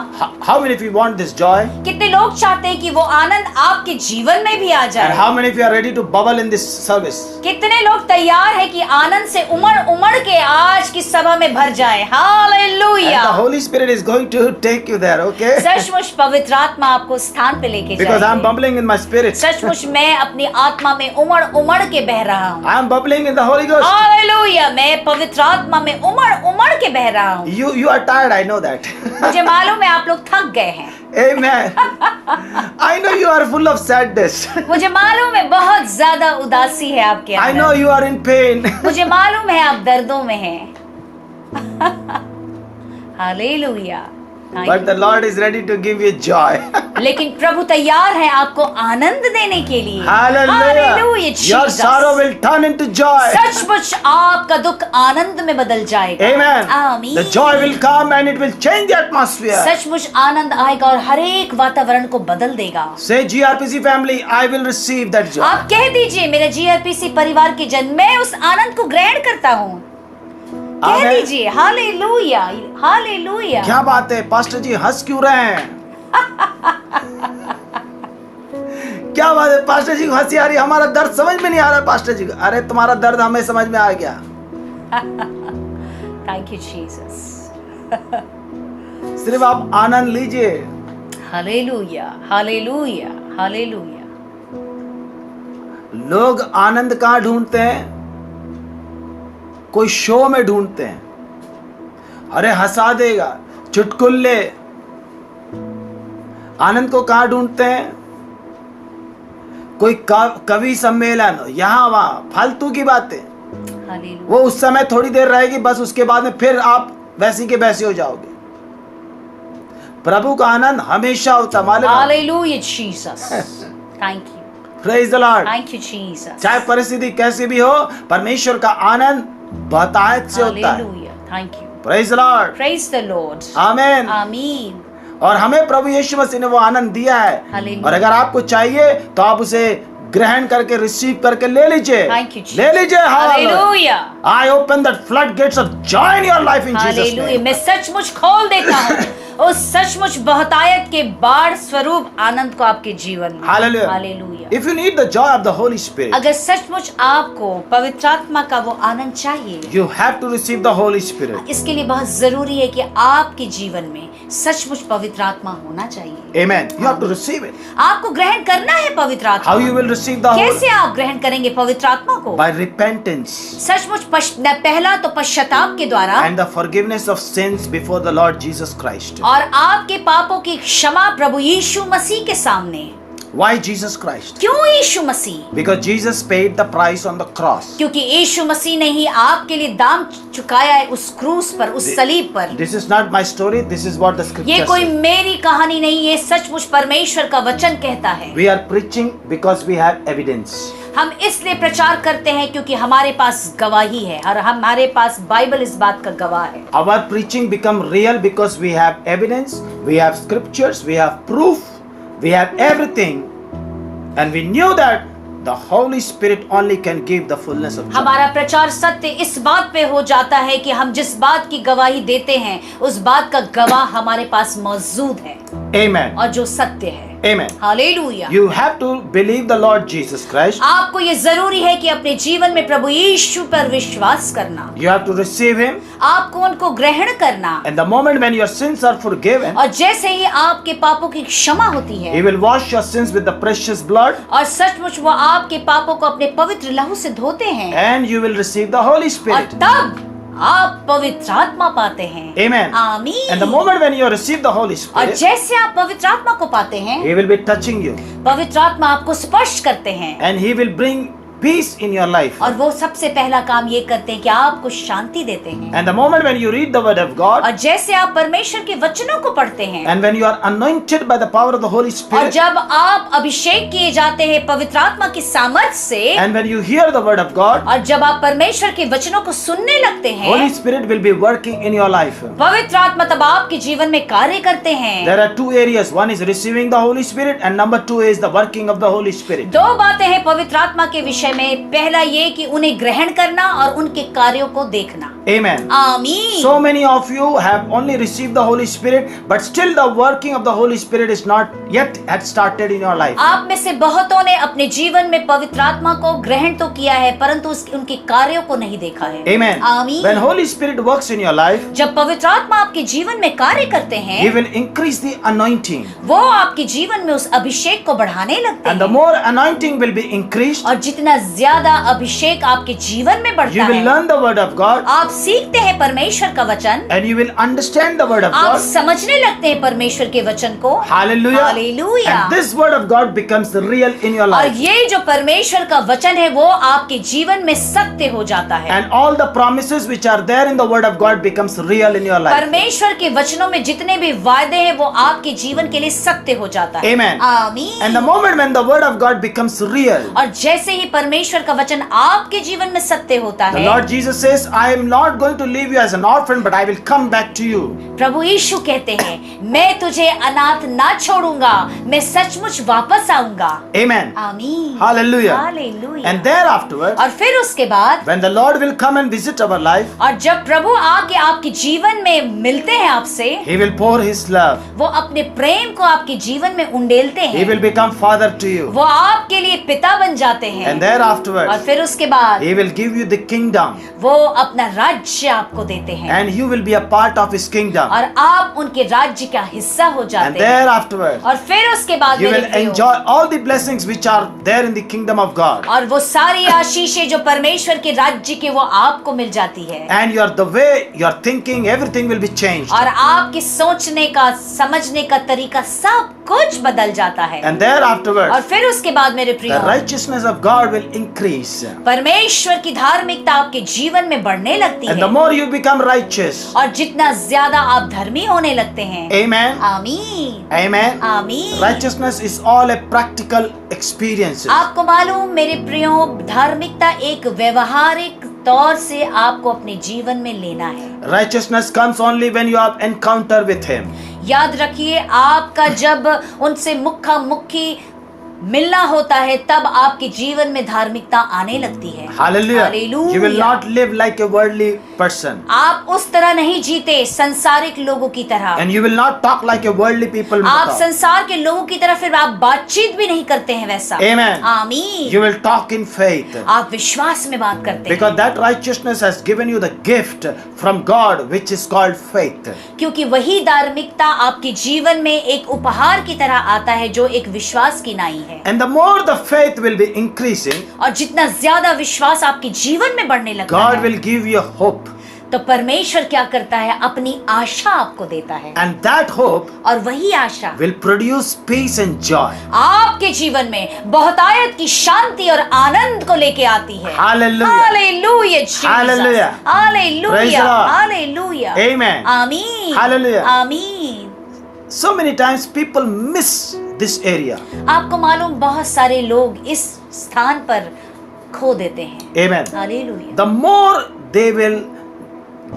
[SPEAKER 2] How many of you want this joy?
[SPEAKER 1] कितने लोग चाहते हैं कि वो आनंद आपके जीवन में भी आ
[SPEAKER 2] And
[SPEAKER 1] जाए?
[SPEAKER 2] how many of you are ready to bubble in this service?
[SPEAKER 1] कितने लोग तैयार हैं कि आनंद से उमड़ उमड़ के आज की सभा में भर जाए? Hallelujah.
[SPEAKER 2] And the Holy Spirit is going to take you there, okay?
[SPEAKER 1] सचमुच पवित्र आत्मा आपको स्थान पे लेके
[SPEAKER 2] Because I'm
[SPEAKER 1] जाएगी।
[SPEAKER 2] bubbling in my spirit.
[SPEAKER 1] सचमुच मैं अपनी आत्मा में उमड़ उमड़ के बह रहा हूँ।
[SPEAKER 2] I'm bubbling in the Holy Ghost.
[SPEAKER 1] Hallelujah. मैं पवित्र आत्मा में उमड़ उमड़ के बह रहा हूँ।
[SPEAKER 2] You are tired, I know that.
[SPEAKER 1] मुझे मालूम है आप लोग थक गए हैं।
[SPEAKER 2] Amen. I know you are full of sadness.
[SPEAKER 1] मुझे मालूम है बहुत ज्यादा उदासी है आपके
[SPEAKER 2] I
[SPEAKER 1] अंदर।
[SPEAKER 2] know you are in pain.
[SPEAKER 1] मुझे मालूम है आप दर्दों में हैं। Hallelujah.
[SPEAKER 2] But the Lord is ready to give you joy.
[SPEAKER 1] लेकिन प्रभु तैयार है आपको आनंद देने के लिए।
[SPEAKER 2] Hallelujah.
[SPEAKER 1] Hallelujah,
[SPEAKER 2] Your
[SPEAKER 1] Jesus.
[SPEAKER 2] sorrow will turn into joy.
[SPEAKER 1] सचमुच आपका दुख आनंद में बदल जाएगा।
[SPEAKER 2] Amen.
[SPEAKER 1] आमीन।
[SPEAKER 2] The joy will come and it will change the atmosphere.
[SPEAKER 1] सचमुच आनंद आएगा और हर एक वातावरण को बदल देगा।
[SPEAKER 2] Say GRPC family, I will receive that joy.
[SPEAKER 1] आप कह दीजिए मेरे जीआरपीसी परिवार के जन मैं उस आनंद को ग्रहण करता हूँ। कह
[SPEAKER 2] Amen.
[SPEAKER 1] दीजिए हालेलुया। हालेलुया।
[SPEAKER 2] क्या बात है पास्टर जी, हंस क्यों रहे हैं? क्या बात है पास्टर जी को हंसी आ रही है? हमारा दर्द समझ में नहीं आ रहा पास्टर जी को। अरे तुम्हारा दर्द हमें समझ में आ गया।
[SPEAKER 1] Thank you Jesus.
[SPEAKER 2] सिर्फ आप आनंद लीजिए।
[SPEAKER 1] हालेलुया। हालेलुया। हालेलुया।
[SPEAKER 2] लोग आनंद कहाँ ढूंढते हैं? कोई शो में ढूंढते हैं। अरे हंसा देगा, चुटकुल्ले। आनंद को कहाँ ढूंढते हैं? कोई कवि सम्मेलन, यहाँ वहां फालतू की बातें।
[SPEAKER 1] हालेलुया।
[SPEAKER 2] वो उस समय थोड़ी देर रहेगी, बस उसके बाद में फिर आप वैसी के वैसे हो जाओगे। प्रभु का आनंद हमेशा होता, मालूम है?
[SPEAKER 1] Hallelujah Jesus. Thank you.
[SPEAKER 2] Praise the Lord.
[SPEAKER 1] Thank you Jesus.
[SPEAKER 2] चाहे परिस्थिति कैसी भी हो, परमेश्वर का आनंद बहुतायत से होता है।
[SPEAKER 1] Hallelujah. Thank you.
[SPEAKER 2] Praise the Lord.
[SPEAKER 1] Praise the Lord.
[SPEAKER 2] आमीन।
[SPEAKER 1] आमीन।
[SPEAKER 2] और हमें प्रभु यीशु मसीह ने वो आनंद दिया है।
[SPEAKER 1] हालेलुया।
[SPEAKER 2] और अगर आपको चाहिए तो आप उसे ग्रहण करके रिसीव करके ले लीजिए।
[SPEAKER 1] Thank you, Jesus.
[SPEAKER 2] ले लीजिए।
[SPEAKER 1] Hallelujah.
[SPEAKER 2] I open that floodgates of joy in your life in Jesus
[SPEAKER 1] hallelujah.
[SPEAKER 2] name.
[SPEAKER 1] मैं सचमुच खोल देता हूँ उस सचमुच बहुतायत के बाढ़ स्वरूप आनंद को आपके जीवन में।
[SPEAKER 2] Hallelujah.
[SPEAKER 1] Hallelujah.
[SPEAKER 2] If you need the joy of the Holy Spirit,
[SPEAKER 1] अगर सचमुच आपको पवित्र आत्मा का वो आनंद चाहिए,
[SPEAKER 2] you have to receive the Holy Spirit.
[SPEAKER 1] इसके लिए बहुत जरूरी है कि आपके जीवन में सचमुच पवित्र आत्मा होना चाहिए।
[SPEAKER 2] Amen. You have to receive it.
[SPEAKER 1] आपको ग्रहण करना है पवित्र आत्मा।
[SPEAKER 2] How you will receive the Holy
[SPEAKER 1] कैसे आप ग्रहण करेंगे पवित्र आत्मा को?
[SPEAKER 2] By repentance
[SPEAKER 1] सचमुच पहला तो पश्चाताप के द्वारा
[SPEAKER 2] and the forgiveness of sins before the Lord Jesus Christ.
[SPEAKER 1] और आपके पापों की क्षमा प्रभु यीशु मसीह के सामने।
[SPEAKER 2] Why Jesus Christ?
[SPEAKER 1] क्यों यीशु मसीह?
[SPEAKER 2] Because Jesus paid the price on the cross.
[SPEAKER 1] क्योंकि यीशु मसीह ने ही आपके लिए दाम चुकाया है उस क्रूस पर, उस सलीब पर।
[SPEAKER 2] This is not my story. This is what the
[SPEAKER 1] ये
[SPEAKER 2] scripture
[SPEAKER 1] कोई
[SPEAKER 2] says.
[SPEAKER 1] मेरी कहानी नहीं, ये सचमुच परमेश्वर का वचन कहता है।
[SPEAKER 2] We are preaching because we have evidence.
[SPEAKER 1] हम इसलिए प्रचार करते हैं क्योंकि हमारे पास गवाही है और हमारे पास बाइबल इस बात का गवाह है।
[SPEAKER 2] Our preaching become real because we have evidence, we have scriptures, we have proof, we have everything, and we knew that the Holy Spirit only can give the fullness of joy.
[SPEAKER 1] हमारा प्रचार सत्य इस बात पे हो जाता है कि हम जिस बात की गवाही देते हैं उस बात का गवाह हमारे पास मौजूद है।
[SPEAKER 2] Amen.
[SPEAKER 1] और जो सत्य है।
[SPEAKER 2] Amen.
[SPEAKER 1] Hallelujah.
[SPEAKER 2] You have to believe the Lord Jesus Christ.
[SPEAKER 1] आपको ये जरूरी है कि अपने जीवन में प्रभु यीशु पर विश्वास करना,
[SPEAKER 2] You have to receive Him.
[SPEAKER 1] आपको उनको ग्रहण करना,
[SPEAKER 2] And the moment when your sins are forgiven,
[SPEAKER 1] और जैसे ही आपके पापों की क्षमा होती
[SPEAKER 2] He
[SPEAKER 1] है
[SPEAKER 2] will wash your sins with the precious blood,
[SPEAKER 1] और सचमुच वो आपके पापों को अपने पवित्र लहू से धोते हैं,
[SPEAKER 2] and you will receive the Holy
[SPEAKER 1] और
[SPEAKER 2] Spirit.
[SPEAKER 1] तब आप पवित्र आत्मा पाते हैं।
[SPEAKER 2] Amen.
[SPEAKER 1] आमीन।
[SPEAKER 2] And the moment when you receive the Holy
[SPEAKER 1] और
[SPEAKER 2] Spirit,
[SPEAKER 1] जैसे आप पवित्र आत्मा को पाते हैं,
[SPEAKER 2] He will be touching you,
[SPEAKER 1] पवित्र आत्मा आपको स्पर्श करते हैं,
[SPEAKER 2] and He will bring peace in your life.
[SPEAKER 1] और वो सबसे पहला काम ये करते हैं कि आपको शांति देते हैं।
[SPEAKER 2] And the moment when you read the Word of God,
[SPEAKER 1] और जैसे आप परमेश्वर के वचनों को पढ़ते हैं,
[SPEAKER 2] and when you are anointed by the power of the Holy
[SPEAKER 1] और
[SPEAKER 2] Spirit,
[SPEAKER 1] जब आप अभिषेक किए जाते हैं पवित्र आत्मा की सामर्थ से,
[SPEAKER 2] and when you hear the Word of God,
[SPEAKER 1] और जब आप परमेश्वर के वचनों को सुनने लगते हैं,
[SPEAKER 2] Holy Spirit will be working in your life.
[SPEAKER 1] पवित्र आत्मा तब आपके जीवन में कार्य करते हैं।
[SPEAKER 2] There are two areas. One is receiving the Holy Spirit, and number two is the working of the Holy Spirit.
[SPEAKER 1] दो बातें हैं पवित्र आत्मा के विषय में। पहला ये कि उन्हें ग्रहण करना और उनके कार्यों को देखना।
[SPEAKER 2] Amen.
[SPEAKER 1] आमीन।
[SPEAKER 2] So many of you have only received the Holy Spirit, but still the working of the Holy Spirit is not yet had started in your life.
[SPEAKER 1] आप में से बहुतों ने अपने जीवन में पवित्र आत्मा को ग्रहण तो किया है, परंतु उनके कार्यों को नहीं देखा है।
[SPEAKER 2] Amen.
[SPEAKER 1] आमीन।
[SPEAKER 2] When Holy Spirit works in your life,
[SPEAKER 1] जब पवित्र आत्मा आपके जीवन में कार्य करते हैं,
[SPEAKER 2] He will increase the anointing,
[SPEAKER 1] वो आपके जीवन में उस अभिषेक को बढ़ाने लगते
[SPEAKER 2] and the
[SPEAKER 1] हैं,
[SPEAKER 2] more anointing will be increased,
[SPEAKER 1] और जितना ज्यादा अभिषेक आपके जीवन में बढ़ता
[SPEAKER 2] you will
[SPEAKER 1] है,
[SPEAKER 2] learn the Word of God,
[SPEAKER 1] आप सीखते हैं परमेश्वर का वचन,
[SPEAKER 2] and you will understand the Word of
[SPEAKER 1] आप
[SPEAKER 2] God.
[SPEAKER 1] समझने लगते हैं परमेश्वर के वचन को।
[SPEAKER 2] Hallelujah.
[SPEAKER 1] Hallelujah.
[SPEAKER 2] And this Word of God becomes real in your
[SPEAKER 1] और
[SPEAKER 2] life.
[SPEAKER 1] ये जो परमेश्वर का वचन है वो आपके जीवन में सत्य हो जाता है।
[SPEAKER 2] And all the promises which are there in the Word of God becomes real in your life.
[SPEAKER 1] परमेश्वर के वचनों में जितने भी वायदे हैं वो आपके जीवन के लिए सत्य हो जाता है।
[SPEAKER 2] Amen.
[SPEAKER 1] आमीन।
[SPEAKER 2] And the moment when the Word of God becomes real,
[SPEAKER 1] और जैसे ही परमेश्वर का वचन आपके जीवन में सत्य होता
[SPEAKER 2] the
[SPEAKER 1] है,
[SPEAKER 2] Lord Jesus says, I am not going to leave you as an orphan, but I will come back to you.
[SPEAKER 1] प्रभु यीशु कहते हैं, मैं तुझे अनाथ ना छोड़ूंगा, मैं सचमुच वापस आऊंगा।
[SPEAKER 2] Amen.
[SPEAKER 1] आमीन।
[SPEAKER 2] Hallelujah.
[SPEAKER 1] हालेलुया।
[SPEAKER 2] And thereafter,
[SPEAKER 1] और फिर उसके बाद,
[SPEAKER 2] when the Lord will come and visit our life,
[SPEAKER 1] और जब प्रभु आके आपके जीवन में मिलते हैं आपसे,
[SPEAKER 2] He will pour His love.
[SPEAKER 1] वो अपने प्रेम को आपके जीवन में उंडेलते
[SPEAKER 2] He
[SPEAKER 1] हैं,
[SPEAKER 2] will become Father to you.
[SPEAKER 1] वो आपके लिए पिता बन जाते हैं,
[SPEAKER 2] And thereafter,
[SPEAKER 1] और फिर उसके बाद
[SPEAKER 2] He will give you the kingdom,
[SPEAKER 1] वो अपना राज्य आपको देते हैं,
[SPEAKER 2] and you will be a part of His kingdom.
[SPEAKER 1] और आप उनके राज्य का हिस्सा हो
[SPEAKER 2] And
[SPEAKER 1] जाते हैं।
[SPEAKER 2] thereafter,
[SPEAKER 1] और फिर उसके बाद
[SPEAKER 2] you
[SPEAKER 1] मेरे
[SPEAKER 2] will
[SPEAKER 1] प्रियो,
[SPEAKER 2] enjoy all the blessings which are there in the kingdom of God.
[SPEAKER 1] और वो सारी आशीषें जो परमेश्वर के राज्य के वो आपको मिल जाती है,
[SPEAKER 2] And the way you are thinking, everything will be changed.
[SPEAKER 1] और आपके सोचने का, समझने का तरीका सब कुछ बदल जाता है।
[SPEAKER 2] And thereafter,
[SPEAKER 1] और फिर उसके बाद मेरे
[SPEAKER 2] the
[SPEAKER 1] प्रियो,
[SPEAKER 2] righteousness of God will increase.
[SPEAKER 1] परमेश्वर की धार्मिकता आपके जीवन में बढ़ने लगती
[SPEAKER 2] And the
[SPEAKER 1] है,
[SPEAKER 2] more you become righteous.
[SPEAKER 1] और जितना ज्यादा आप धर्मी होने लगते हैं।
[SPEAKER 2] Amen.
[SPEAKER 1] आमीन।
[SPEAKER 2] Amen.
[SPEAKER 1] आमीन।
[SPEAKER 2] Righteousness is all a practical experience.
[SPEAKER 1] आपको मालूम मेरे प्रियो, धार्मिकता एक व्यवहारिक तौर से आपको अपने जीवन में लेना है।
[SPEAKER 2] Righteousness comes only when you have encounter with Him.
[SPEAKER 1] याद रखिए, आपका जब उनसे मुखा मुखी मिलना होता है तब आपके जीवन में धार्मिकता आने लगती है।
[SPEAKER 2] Hallelujah.
[SPEAKER 1] Hallelujah.
[SPEAKER 2] You will not live like a worldly person.
[SPEAKER 1] आप उस तरह नहीं जीते संसारिक लोगों की तरह,
[SPEAKER 2] And you will not talk like a worldly people.
[SPEAKER 1] आप संसार के लोगों की तरह फिर आप बातचीत भी नहीं करते हैं वैसा।
[SPEAKER 2] Amen.
[SPEAKER 1] आमीन।
[SPEAKER 2] You will talk in faith.
[SPEAKER 1] आप विश्वास में बात करते हैं,
[SPEAKER 2] Because that righteousness has given you the gift from God which is called faith.
[SPEAKER 1] क्योंकि वही धार्मिकता आपके जीवन में एक उपहार की तरह आता है जो एक विश्वास की नाई है।
[SPEAKER 2] And the more the faith will be increasing,
[SPEAKER 1] और जितना ज्यादा विश्वास आपके जीवन में बढ़ने लगता
[SPEAKER 2] God
[SPEAKER 1] है,
[SPEAKER 2] will give you hope.
[SPEAKER 1] तो परमेश्वर क्या करता है, अपनी आशा आपको देता है,
[SPEAKER 2] And that hope
[SPEAKER 1] और वही आशा
[SPEAKER 2] will produce peace and joy.
[SPEAKER 1] आपके जीवन में बहुतायत की शांति और आनंद को लेके आती है।
[SPEAKER 2] Hallelujah.
[SPEAKER 1] Hallelujah Jesus.
[SPEAKER 2] Hallelujah. Praise
[SPEAKER 1] hallelujah.
[SPEAKER 2] the Lord.
[SPEAKER 1] Hallelujah.
[SPEAKER 2] Amen.
[SPEAKER 1] आमीन।
[SPEAKER 2] Hallelujah.
[SPEAKER 1] आमीन।
[SPEAKER 2] So many times people miss this area.
[SPEAKER 1] आपको मालूम, बहुत सारे लोग इस स्थान पर खो देते हैं।
[SPEAKER 2] Amen.
[SPEAKER 1] Hallelujah.
[SPEAKER 2] The more they will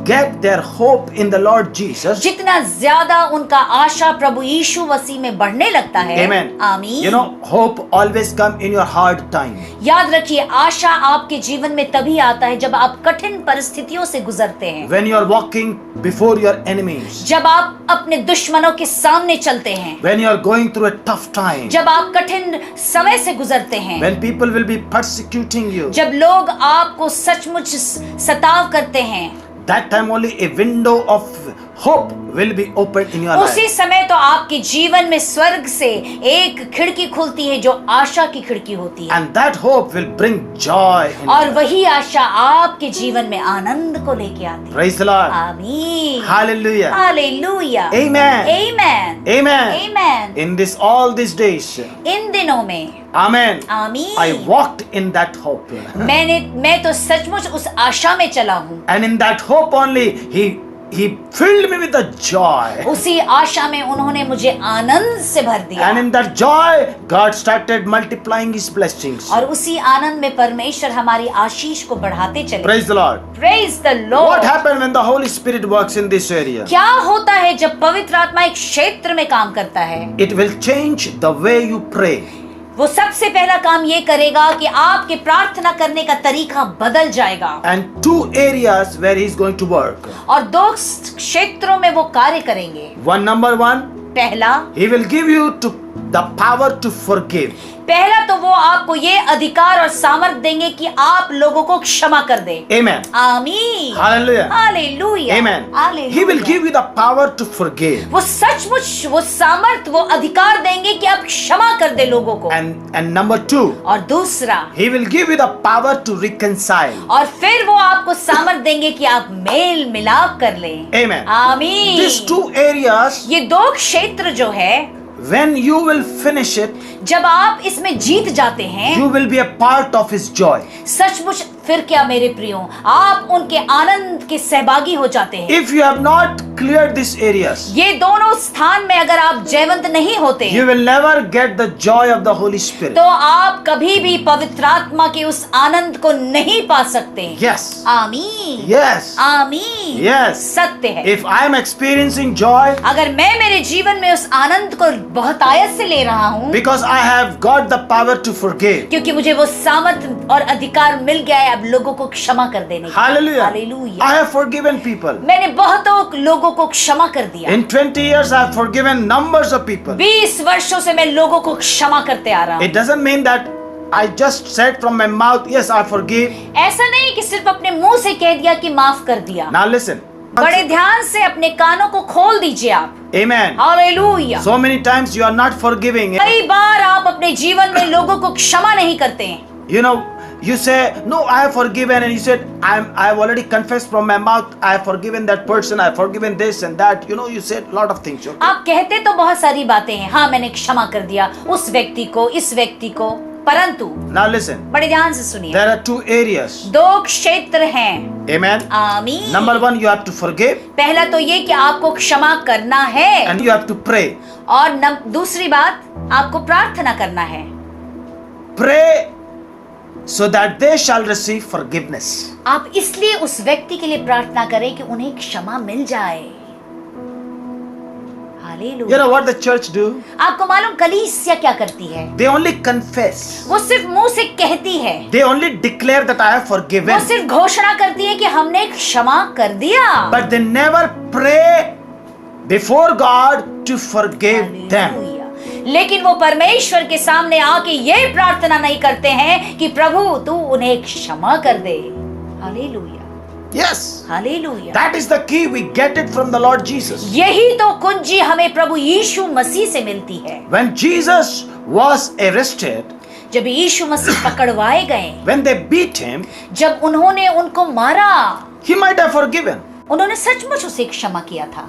[SPEAKER 2] get their hope in the Lord Jesus,
[SPEAKER 1] जितना ज्यादा उनका आशा प्रभु यीशु मसीह में बढ़ने लगता है,
[SPEAKER 2] amen.
[SPEAKER 1] आमीन।
[SPEAKER 2] You know, hope always come in your hard time.
[SPEAKER 1] याद रखिए, आशा आपके जीवन में तभी आता है जब आप कठिन परिस्थितियों से गुजरते हैं,
[SPEAKER 2] When you are walking before your enemies,
[SPEAKER 1] जब आप अपने दुश्मनों के सामने चलते हैं,
[SPEAKER 2] when you are going through a tough time,
[SPEAKER 1] जब आप कठिन समय से गुजरते हैं,
[SPEAKER 2] when people will be persecuting you,
[SPEAKER 1] जब लोग आपको सचमुच सताव करते हैं,
[SPEAKER 2] that time only a window of hope will be opened in your
[SPEAKER 1] उसी
[SPEAKER 2] life.
[SPEAKER 1] समय तो आपके जीवन में स्वर्ग से एक खिड़की खुलती है जो आशा की खिड़की होती है,
[SPEAKER 2] And that hope will bring joy in
[SPEAKER 1] और
[SPEAKER 2] your life.
[SPEAKER 1] वही आशा आपके जीवन में आनंद को लेके आती है।
[SPEAKER 2] Praise the Lord.
[SPEAKER 1] आमीन,
[SPEAKER 2] Hallelujah.
[SPEAKER 1] Hallelujah,
[SPEAKER 2] Amen.
[SPEAKER 1] Amen,
[SPEAKER 2] Amen.
[SPEAKER 1] Amen.
[SPEAKER 2] In this all these days,
[SPEAKER 1] इन दिनों में,
[SPEAKER 2] Amen,
[SPEAKER 1] आमीन,
[SPEAKER 2] I walked in that hope.
[SPEAKER 1] मैं तो सचमुच उस आशा में चला हूँ,
[SPEAKER 2] And in that hope only, He filled me with the joy.
[SPEAKER 1] उसी आशा में उन्होंने मुझे आनंद से भर दिया,
[SPEAKER 2] And in that joy, God started multiplying His blessings.
[SPEAKER 1] और उसी आनंद में परमेश्वर हमारी आशीष को बढ़ाते चले।
[SPEAKER 2] Praise the Lord.
[SPEAKER 1] Praise the
[SPEAKER 2] What
[SPEAKER 1] Lord।
[SPEAKER 2] happened when the Holy Spirit works in this area?
[SPEAKER 1] क्या होता है जब पवित्र आत्मा एक क्षेत्र में काम करता है?
[SPEAKER 2] It will change the way you pray.
[SPEAKER 1] वो सबसे पहला काम ये करेगा कि आपके प्रार्थना करने का तरीका बदल जाएगा,
[SPEAKER 2] And two areas where He is going to work.
[SPEAKER 1] और दो क्षेत्रों में वो कार्य करेंगे।
[SPEAKER 2] Number one,
[SPEAKER 1] पहला
[SPEAKER 2] He will give you the power to forgive.
[SPEAKER 1] पहला तो वो आपको ये अधिकार और सामर्थ देंगे कि आप लोगों को क्षमा कर दें।
[SPEAKER 2] Amen.
[SPEAKER 1] आमीन,
[SPEAKER 2] Hallelujah.
[SPEAKER 1] Hallelujah,
[SPEAKER 2] Amen.
[SPEAKER 1] Hallelujah.
[SPEAKER 2] He will give you the power to forgive.
[SPEAKER 1] वो सचमुच वो सामर्थ, वो अधिकार देंगे कि आप क्षमा कर दे लोगों को।
[SPEAKER 2] And number two,
[SPEAKER 1] और दूसरा,
[SPEAKER 2] He will give you the power to reconcile.
[SPEAKER 1] और फिर वो आपको सामर्थ देंगे कि आप मेल मिलाप कर लें।
[SPEAKER 2] Amen.
[SPEAKER 1] आमीन।
[SPEAKER 2] These two areas,
[SPEAKER 1] ये दो क्षेत्र जो है,
[SPEAKER 2] when you will finish it,
[SPEAKER 1] जब आप इसमें जीत जाते हैं,
[SPEAKER 2] you will be a part of His joy.
[SPEAKER 1] सचमुच फिर क्या मेरे प्रियो, आप उनके आनंद के सहभागी हो जाते हैं।
[SPEAKER 2] If you have not cleared these areas,
[SPEAKER 1] ये दोनों स्थान में अगर आप जयवंत नहीं होते,
[SPEAKER 2] you will never get the joy of the Holy Spirit.
[SPEAKER 1] तो आप कभी भी पवित्र आत्मा के उस आनंद को नहीं पा सकते।
[SPEAKER 2] Yes.
[SPEAKER 1] आमीन,
[SPEAKER 2] Yes.
[SPEAKER 1] आमीन,
[SPEAKER 2] Yes.
[SPEAKER 1] सत्य है।
[SPEAKER 2] If I am experiencing joy,
[SPEAKER 1] अगर मैं मेरे जीवन में उस आनंद को बहुत आयत से ले रहा हूँ,
[SPEAKER 2] because I have got the power to forgive.
[SPEAKER 1] क्योंकि मुझे वो सामर्थ और अधिकार मिल गया है अब लोगों को क्षमा कर देने का।
[SPEAKER 2] Hallelujah.
[SPEAKER 1] Hallelujah.
[SPEAKER 2] I have forgiven people.
[SPEAKER 1] मैंने बहुतों लोगों को क्षमा कर दिया।
[SPEAKER 2] In 20 years, I have forgiven numbers of people.
[SPEAKER 1] 20 वर्षों से मैं लोगों को क्षमा करते आ रहा हूँ।
[SPEAKER 2] It doesn't mean that I just said from my mouth, yes, I forgive.
[SPEAKER 1] ऐसा नहीं कि सिर्फ अपने मुंह से कह दिया कि माफ कर दिया।
[SPEAKER 2] Now listen.
[SPEAKER 1] बड़े ध्यान से अपने कानों को खोल दीजिए आप।
[SPEAKER 2] Amen.
[SPEAKER 1] Hallelujah.
[SPEAKER 2] So many times you are not forgiving.
[SPEAKER 1] कई बार आप अपने जीवन में लोगों को क्षमा नहीं करते हैं।
[SPEAKER 2] You know, you say, no, I have forgiven, and you said, I have already confessed from my mouth, I have forgiven that person, I have forgiven this and that. You know, you said a lot of things. Okay?
[SPEAKER 1] आप कहते तो बहुत सारी बातें हैं, हाँ मैंने क्षमा कर दिया उस व्यक्ति को, इस व्यक्ति को, परंतु
[SPEAKER 2] Now listen.
[SPEAKER 1] बड़े ध्यान से सुनिए,
[SPEAKER 2] There are two areas.
[SPEAKER 1] दो क्षेत्र हैं।
[SPEAKER 2] Amen.
[SPEAKER 1] आमीन।
[SPEAKER 2] Number one, you have to forgive,
[SPEAKER 1] पहला तो ये कि आपको क्षमा करना है,
[SPEAKER 2] and you have to pray.
[SPEAKER 1] और दूसरी बात आपको प्रार्थना करना है।
[SPEAKER 2] Pray so that they shall receive forgiveness.
[SPEAKER 1] आप इसलिए उस व्यक्ति के लिए प्रार्थना करें कि उन्हें क्षमा मिल जाए।
[SPEAKER 2] You
[SPEAKER 1] hallelujah.
[SPEAKER 2] know what the church do?
[SPEAKER 1] आपको मालूम कलीसिया क्या करती है?
[SPEAKER 2] They only confess.
[SPEAKER 1] वो सिर्फ मुंह से कहती है,
[SPEAKER 2] They only declare that I have
[SPEAKER 1] वो
[SPEAKER 2] forgiven.
[SPEAKER 1] सिर्फ घोषणा करती है कि हमने क्षमा कर दिया,
[SPEAKER 2] But they never pray before God to forgive them.
[SPEAKER 1] Hallelujah. लेकिन वो परमेश्वर के सामने आके ये प्रार्थना नहीं करते हैं कि प्रभु तू उन्हें क्षमा कर दे। Hallelujah,
[SPEAKER 2] Yes.
[SPEAKER 1] Hallelujah.
[SPEAKER 2] That is the key. We get it from the Lord Jesus.
[SPEAKER 1] यही तो कुंजी हमें प्रभु यीशु मसीह से मिलती है।
[SPEAKER 2] When Jesus was arrested,
[SPEAKER 1] जब यीशु मसीह पकड़वाए गए,
[SPEAKER 2] when they beat him,
[SPEAKER 1] जब उन्होंने उनको मारा,
[SPEAKER 2] he might have forgiven.
[SPEAKER 1] उन्होंने सचमुच उसे क्षमा किया था।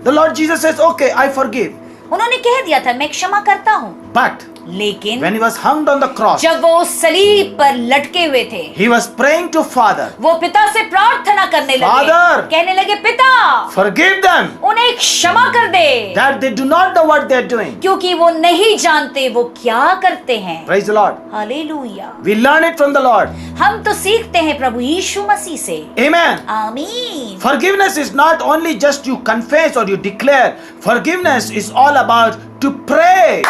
[SPEAKER 2] The Lord Jesus says, okay, I forgive.
[SPEAKER 1] उन्होंने कह दिया था मैं क्षमा करता हूँ।
[SPEAKER 2] But
[SPEAKER 1] लेकिन
[SPEAKER 2] when he was hung on the cross,
[SPEAKER 1] जब वो उस सलीब पर लटके हुए थे,
[SPEAKER 2] he was praying to Father,
[SPEAKER 1] वो पिता से प्रार्थना करने लगे,
[SPEAKER 2] Father,
[SPEAKER 1] कहने लगे, पिता
[SPEAKER 2] forgive them,
[SPEAKER 1] उन्हें क्षमा कर दे,
[SPEAKER 2] that they do not know what they are doing.
[SPEAKER 1] क्योंकि वो नहीं जानते वो क्या करते हैं।
[SPEAKER 2] Praise the Lord.
[SPEAKER 1] Hallelujah.
[SPEAKER 2] We learn it from the Lord.
[SPEAKER 1] हम तो सीखते हैं प्रभु यीशु मसीह से।
[SPEAKER 2] Amen.
[SPEAKER 1] आमीन।
[SPEAKER 2] Forgiveness is not only just you confess or you declare. Forgiveness is all about to pray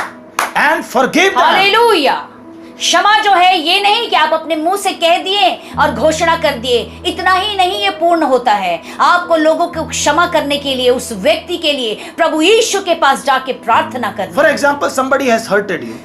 [SPEAKER 2] and forgive them.
[SPEAKER 1] Hallelujah. क्षमा जो है ये नहीं कि आप अपने मुंह से कह दिए और घोषणा कर दिए, इतना ही नहीं ये पूर्ण होता है। आपको लोगों को क्षमा करने के लिए, उस व्यक्ति के लिए प्रभु यीशु के पास जाके प्रार्थना करनी।
[SPEAKER 2] For example, somebody has hurted you.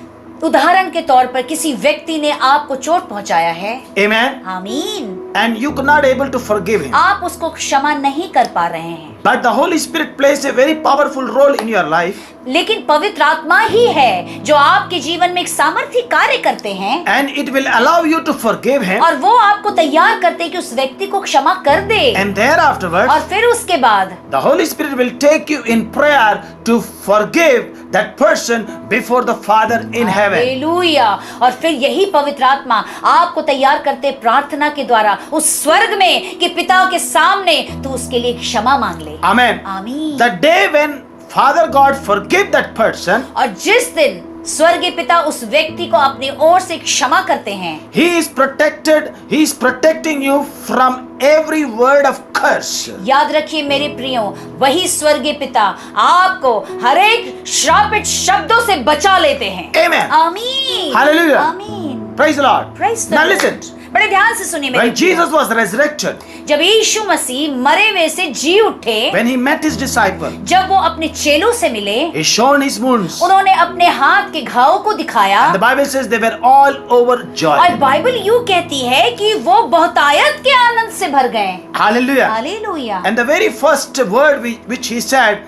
[SPEAKER 1] उदाहरण के तौर पर किसी व्यक्ति ने आपको चोट पहुंचाया है।
[SPEAKER 2] Amen.
[SPEAKER 1] आमीन।
[SPEAKER 2] And you could not able to forgive him.
[SPEAKER 1] आप उसको क्षमा नहीं कर पा रहे हैं,
[SPEAKER 2] But the Holy Spirit plays a very powerful role in your life.
[SPEAKER 1] लेकिन पवित्र आत्मा ही है जो आपके जीवन में एक सामर्थ्य कार्य करते हैं,
[SPEAKER 2] And it will allow you to forgive him.
[SPEAKER 1] और वो आपको तैयार करते हैं कि उस व्यक्ति को क्षमा कर दे।
[SPEAKER 2] And thereafterwards,
[SPEAKER 1] और फिर उसके बाद
[SPEAKER 2] the Holy Spirit will take you in prayer to forgive that person before the Father in heaven.
[SPEAKER 1] Hallelujah. और फिर यही पवित्र आत्मा आपको तैयार करते प्रार्थना के द्वारा उस स्वर्ग में कि पिता के सामने तू उसके लिए क्षमा मांग ले।
[SPEAKER 2] Amen.
[SPEAKER 1] आमीन।
[SPEAKER 2] The day when Father God forgive that person,
[SPEAKER 1] और जिस दिन स्वर्गीय पिता उस व्यक्ति को अपनी ओर से क्षमा करते हैं,
[SPEAKER 2] He is protected. He is protecting you from every word of curse.
[SPEAKER 1] याद रखिए मेरे प्रियो, वही स्वर्गीय पिता आपको हर एक श्रापित शब्दों से बचा लेते हैं।
[SPEAKER 2] Amen.
[SPEAKER 1] आमीन।
[SPEAKER 2] Hallelujah.
[SPEAKER 1] आमीन।
[SPEAKER 2] Praise the Lord.
[SPEAKER 1] Praise the
[SPEAKER 2] Now
[SPEAKER 1] Lord.
[SPEAKER 2] listen.
[SPEAKER 1] बड़े ध्यान से सुनिए मेरे
[SPEAKER 2] When Jesus was resurrected,
[SPEAKER 1] जब यीशु मसीह मरे हुए से जी उठे,
[SPEAKER 2] when he met his disciple,
[SPEAKER 1] जब वो अपने चेलों से मिले,
[SPEAKER 2] he shown his wounds.
[SPEAKER 1] उन्होंने अपने हाथ के घावों को दिखाया,
[SPEAKER 2] The Bible says they were all
[SPEAKER 1] और
[SPEAKER 2] overjoyed.
[SPEAKER 1] बाइबल यूं कहती है कि वो बहुतायत के आनंद से भर गए।
[SPEAKER 2] Hallelujah.
[SPEAKER 1] Hallelujah.
[SPEAKER 2] And the very first word which he said,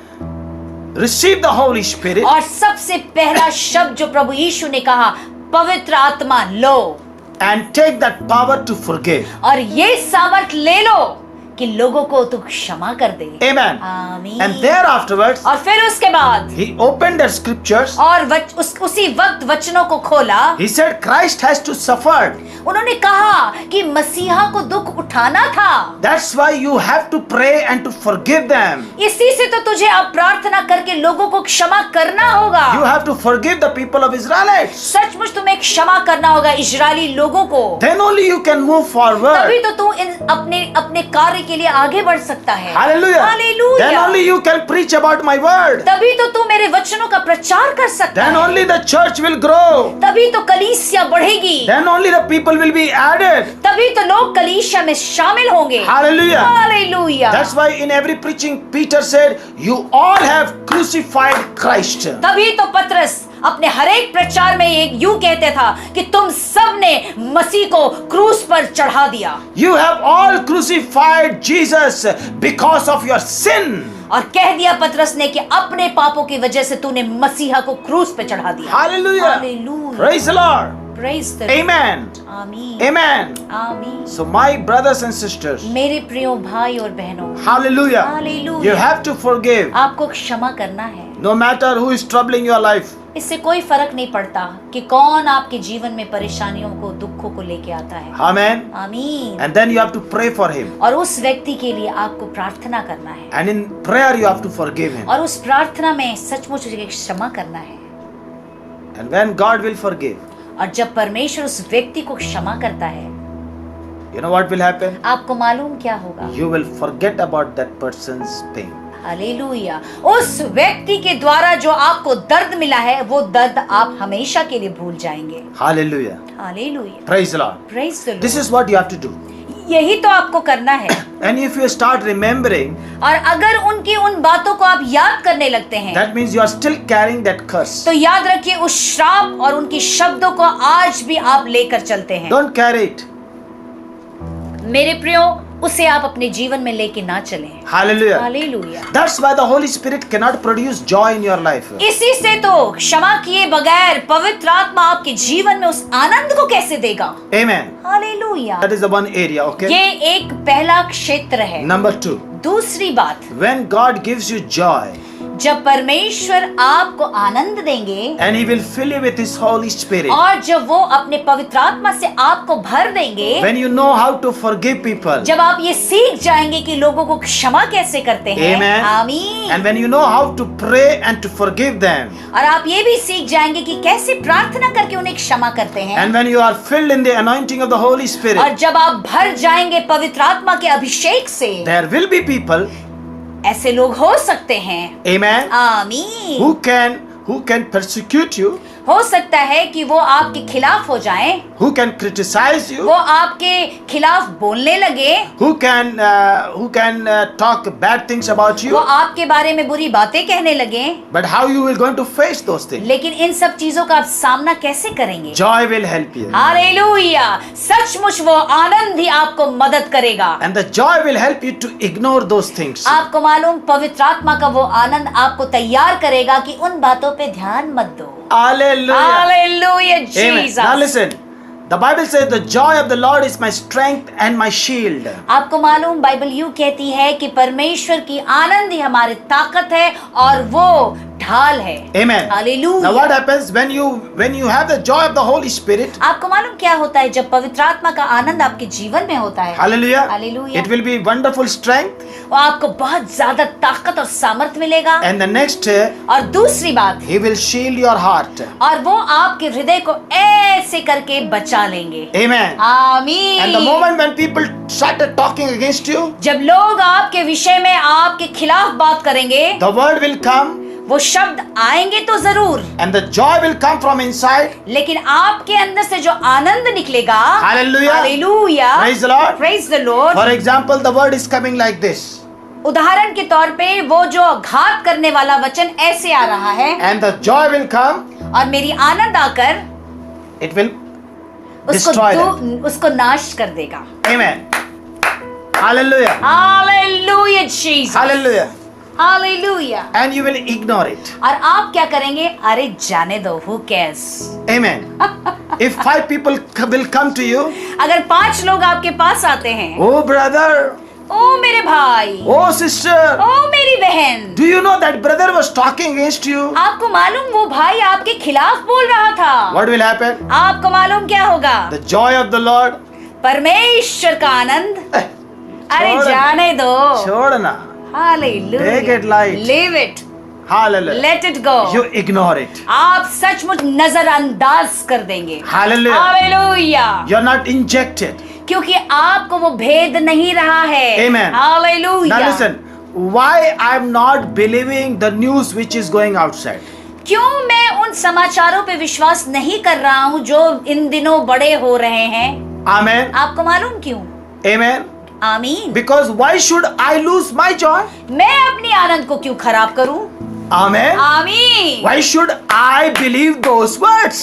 [SPEAKER 2] receive the Holy Spirit.
[SPEAKER 1] और सबसे पहला शब्द जो प्रभु यीशु ने कहा, पवित्र आत्मा लो
[SPEAKER 2] And take that power to forgive.
[SPEAKER 1] और ये सामर्थ्य ले लो कि लोगों को तू क्षमा कर दे।
[SPEAKER 2] Amen.
[SPEAKER 1] आमीन।
[SPEAKER 2] And thereafterwards,
[SPEAKER 1] और फिर उसके बाद
[SPEAKER 2] he opened the scriptures.
[SPEAKER 1] और उसी वक्त वचनों को खोला।
[SPEAKER 2] He said Christ has to suffer.
[SPEAKER 1] उन्होंने कहा कि मसीहा को दुख उठाना था।
[SPEAKER 2] That's why you have to pray and to forgive them.
[SPEAKER 1] इसी से तो तुझे अब प्रार्थना करके लोगों को क्षमा करना होगा।
[SPEAKER 2] You have to forgive the people of Israelites.
[SPEAKER 1] सचमुच तुम्हें क्षमा करना होगा इजरायली लोगों को।
[SPEAKER 2] Then only you can move
[SPEAKER 1] तभी
[SPEAKER 2] forward.
[SPEAKER 1] तो तू अपने कार्य के लिए आगे बढ़ सकता है।
[SPEAKER 2] Hallelujah.
[SPEAKER 1] Hallelujah.
[SPEAKER 2] Then only you can preach about my word.
[SPEAKER 1] तभी तो तू मेरे वचनों का प्रचार कर सकता
[SPEAKER 2] Then
[SPEAKER 1] है।
[SPEAKER 2] only the church will grow.
[SPEAKER 1] तभी तो कलीसिया बढ़ेगी।
[SPEAKER 2] Then only the people will be added.
[SPEAKER 1] तभी तो लोग कलीसिया में शामिल होंगे।
[SPEAKER 2] Hallelujah.
[SPEAKER 1] Hallelujah.
[SPEAKER 2] That's why in every preaching Peter said, you all have crucified Christ.
[SPEAKER 1] तभी तो पतरस अपने हर एक प्रचार में एक यूं कहते था कि तुम सब ने मसीह को क्रूस पर चढ़ा दिया।
[SPEAKER 2] You have all crucified Jesus because of your sin.
[SPEAKER 1] और कह दिया पतरस ने कि अपने पापों की वजह से तूने मसीहा को क्रूस पे चढ़ा दिया।
[SPEAKER 2] Hallelujah.
[SPEAKER 1] Hallelujah.
[SPEAKER 2] Praise the Lord.
[SPEAKER 1] Praise the
[SPEAKER 2] Amen.
[SPEAKER 1] आमीन।
[SPEAKER 2] Amen.
[SPEAKER 1] आमीन।
[SPEAKER 2] So my brothers and sisters,
[SPEAKER 1] मेरे प्रियो भाई और बहनों,
[SPEAKER 2] hallelujah.
[SPEAKER 1] Hallelujah.
[SPEAKER 2] You have to forgive.
[SPEAKER 1] आपको क्षमा करना है।
[SPEAKER 2] No matter who is troubling your life.
[SPEAKER 1] इससे कोई फर्क नहीं पड़ता कि कौन आपके जीवन में परेशानियों को, दुखों को लेके आता है।
[SPEAKER 2] Amen.
[SPEAKER 1] आमीन।
[SPEAKER 2] And then you have to pray for him.
[SPEAKER 1] और उस व्यक्ति के लिए आपको प्रार्थना करना है।
[SPEAKER 2] And in prayer you have to forgive him.
[SPEAKER 1] और उस प्रार्थना में सचमुच क्षमा करना है।
[SPEAKER 2] And when God will forgive,
[SPEAKER 1] और जब परमेश्वर उस व्यक्ति को क्षमा करता है,
[SPEAKER 2] you know what will happen?
[SPEAKER 1] आपको मालूम क्या होगा?
[SPEAKER 2] You will forget about that person's pain.
[SPEAKER 1] Hallelujah. उस व्यक्ति के द्वारा जो आपको दर्द मिला है, वो दर्द आप हमेशा के लिए भूल जाएंगे।
[SPEAKER 2] Hallelujah.
[SPEAKER 1] Hallelujah.
[SPEAKER 2] Praise the Lord.
[SPEAKER 1] Praise the Lord।
[SPEAKER 2] This is what you have to do.
[SPEAKER 1] यही तो आपको करना है।
[SPEAKER 2] And if you start remembering,
[SPEAKER 1] और अगर उनकी उन बातों को आप याद करने लगते हैं,
[SPEAKER 2] that means you are still carrying that curse.
[SPEAKER 1] तो याद रखिए उस श्राप और उनकी शब्दों को आज भी आप लेकर चलते हैं।
[SPEAKER 2] Don't carry it.
[SPEAKER 1] मेरे प्रियो, उसे आप अपने जीवन में लेके ना चलें।
[SPEAKER 2] Hallelujah.
[SPEAKER 1] Hallelujah.
[SPEAKER 2] That's why the Holy Spirit cannot produce joy in your life.
[SPEAKER 1] इसी से तो क्षमा किए बगैर पवित्र आत्मा आपके जीवन में उस आनंद को कैसे देगा?
[SPEAKER 2] Amen.
[SPEAKER 1] Hallelujah.
[SPEAKER 2] That is the one area, okay?
[SPEAKER 1] ये एक पहला क्षेत्र है।
[SPEAKER 2] Number 2.
[SPEAKER 1] दूसरी बात,
[SPEAKER 2] When God gives you joy,
[SPEAKER 1] जब परमेश्वर आपको आनंद देंगे
[SPEAKER 2] and He will fill you with His Holy Spirit.
[SPEAKER 1] और जब वो अपने पवित्र आत्मा से आपको भर देंगे,
[SPEAKER 2] When you know how to forgive people.
[SPEAKER 1] जब आप ये सीख जाएंगे कि लोगों को क्षमा कैसे करते हैं,
[SPEAKER 2] Amen.
[SPEAKER 1] आमीन,
[SPEAKER 2] And when you know how to pray and to forgive them.
[SPEAKER 1] और आप ये भी सीख जाएंगे कि कैसे प्रार्थना करके उन्हें क्षमा करते हैं,
[SPEAKER 2] And when you are filled in the anointing of the Holy Spirit.
[SPEAKER 1] और जब आप भर जाएंगे पवित्र आत्मा के अभिषेक से,
[SPEAKER 2] There will be people.
[SPEAKER 1] ऐसे लोग हो सकते हैं,
[SPEAKER 2] Amen.
[SPEAKER 1] आमीन,
[SPEAKER 2] Who can persecute you.
[SPEAKER 1] हो सकता है कि वो आपके खिलाफ हो जाएं,
[SPEAKER 2] Who can criticize you.
[SPEAKER 1] वो आपके खिलाफ बोलने लगे,
[SPEAKER 2] Who can talk bad things about
[SPEAKER 1] वो
[SPEAKER 2] you.
[SPEAKER 1] आपके बारे में बुरी बातें कहने लगे,
[SPEAKER 2] But how you will going to face those things.
[SPEAKER 1] लेकिन इन सब चीजों का आप सामना कैसे करेंगे?
[SPEAKER 2] Joy will help you.
[SPEAKER 1] Hallelujah, सचमुच वो आनंद ही आपको मदद करेगा।
[SPEAKER 2] And the joy will help you to ignore those things.
[SPEAKER 1] आपको मालूम, पवित्र आत्मा का वो आनंद आपको तैयार करेगा कि उन बातों पे ध्यान मत दो।
[SPEAKER 2] Hallelujah.
[SPEAKER 1] Hallelujah,
[SPEAKER 2] Amen.
[SPEAKER 1] Jesus.
[SPEAKER 2] Now listen. The Bible says the joy of the Lord is my strength and my shield.
[SPEAKER 1] आपको मालूम, बाइबल यूं कहती है कि परमेश्वर की आनंद ही हमारी ताकत है और वो ढाल है।
[SPEAKER 2] Amen.
[SPEAKER 1] Hallelujah.
[SPEAKER 2] Now what happens when you have the joy of the Holy Spirit?
[SPEAKER 1] आपको मालूम क्या होता है जब पवित्र आत्मा का आनंद आपके जीवन में होता है?
[SPEAKER 2] Hallelujah.
[SPEAKER 1] Hallelujah.
[SPEAKER 2] It will be wonderful strength.
[SPEAKER 1] वो आपको बहुत ज्यादा ताकत और सामर्थ मिलेगा।
[SPEAKER 2] And the next,
[SPEAKER 1] और दूसरी बात,
[SPEAKER 2] He will shield your heart.
[SPEAKER 1] और वो आपके हृदय को ऐसे करके बचा लेंगे।
[SPEAKER 2] Amen.
[SPEAKER 1] आमीन।
[SPEAKER 2] And the moment when people started talking against you,
[SPEAKER 1] जब लोग आपके विषय में आपके खिलाफ बात करेंगे,
[SPEAKER 2] the word will come
[SPEAKER 1] वो शब्द आएंगे तो जरूर,
[SPEAKER 2] and the joy will come from inside.
[SPEAKER 1] लेकिन आपके अंदर से जो आनंद निकलेगा,
[SPEAKER 2] Hallelujah.
[SPEAKER 1] Hallelujah,
[SPEAKER 2] Praise the Lord.
[SPEAKER 1] Praise the Lord.
[SPEAKER 2] For example, the word is coming like this.
[SPEAKER 1] उदाहरण के तौर पे वो जो घात करने वाला वचन ऐसे आ रहा है,
[SPEAKER 2] And the joy will come.
[SPEAKER 1] और मेरी आनंद आकर
[SPEAKER 2] It will destroy them.
[SPEAKER 1] उसको नाश कर देगा।
[SPEAKER 2] Amen. Hallelujah.
[SPEAKER 1] Hallelujah, Jesus.
[SPEAKER 2] Hallelujah.
[SPEAKER 1] Hallelujah.
[SPEAKER 2] And you will ignore it.
[SPEAKER 1] और आप क्या करेंगे? अरे जाने दो, who cares?
[SPEAKER 2] Amen. If 5 people will come to you,
[SPEAKER 1] अगर 5 लोग आपके पास आते हैं,
[SPEAKER 2] oh brother,
[SPEAKER 1] ओ मेरे भाई,
[SPEAKER 2] oh sister,
[SPEAKER 1] ओ मेरी बहन,
[SPEAKER 2] do you know that brother was talking against you?
[SPEAKER 1] आपको मालूम वो भाई आपके खिलाफ बोल रहा था।
[SPEAKER 2] What will happen?
[SPEAKER 1] आपको मालूम क्या होगा?
[SPEAKER 2] The joy of the Lord.
[SPEAKER 1] परमेश्वर का आनंद। अरे
[SPEAKER 2] छोड़-
[SPEAKER 1] जाने दो।
[SPEAKER 2] छोड़ना.
[SPEAKER 1] Hallelujah.
[SPEAKER 2] Take it light.
[SPEAKER 1] Live it.
[SPEAKER 2] Hallelujah.
[SPEAKER 1] Let it go.
[SPEAKER 2] You ignore it.
[SPEAKER 1] आप सचमुच नजरअंदाज कर देंगे।
[SPEAKER 2] Hallelujah.
[SPEAKER 1] Hallelujah.
[SPEAKER 2] You're not injected.
[SPEAKER 1] क्योंकि आपको वो भेद नहीं रहा है।
[SPEAKER 2] Amen.
[SPEAKER 1] Hallelujah.
[SPEAKER 2] Now listen. Why I'm not believing the news which is going outside?
[SPEAKER 1] क्यों मैं उन समाचारों पे विश्वास नहीं कर रहा हूँ जो इन दिनों बड़े हो रहे हैं?
[SPEAKER 2] Amen.
[SPEAKER 1] आपको मालूम क्यों?
[SPEAKER 2] Amen.
[SPEAKER 1] आमीन।
[SPEAKER 2] Because why should I lose my joy?
[SPEAKER 1] मैं अपनी आनंद को क्यों खराब करूं?
[SPEAKER 2] Amen.
[SPEAKER 1] आमीन।
[SPEAKER 2] Why should I believe those words?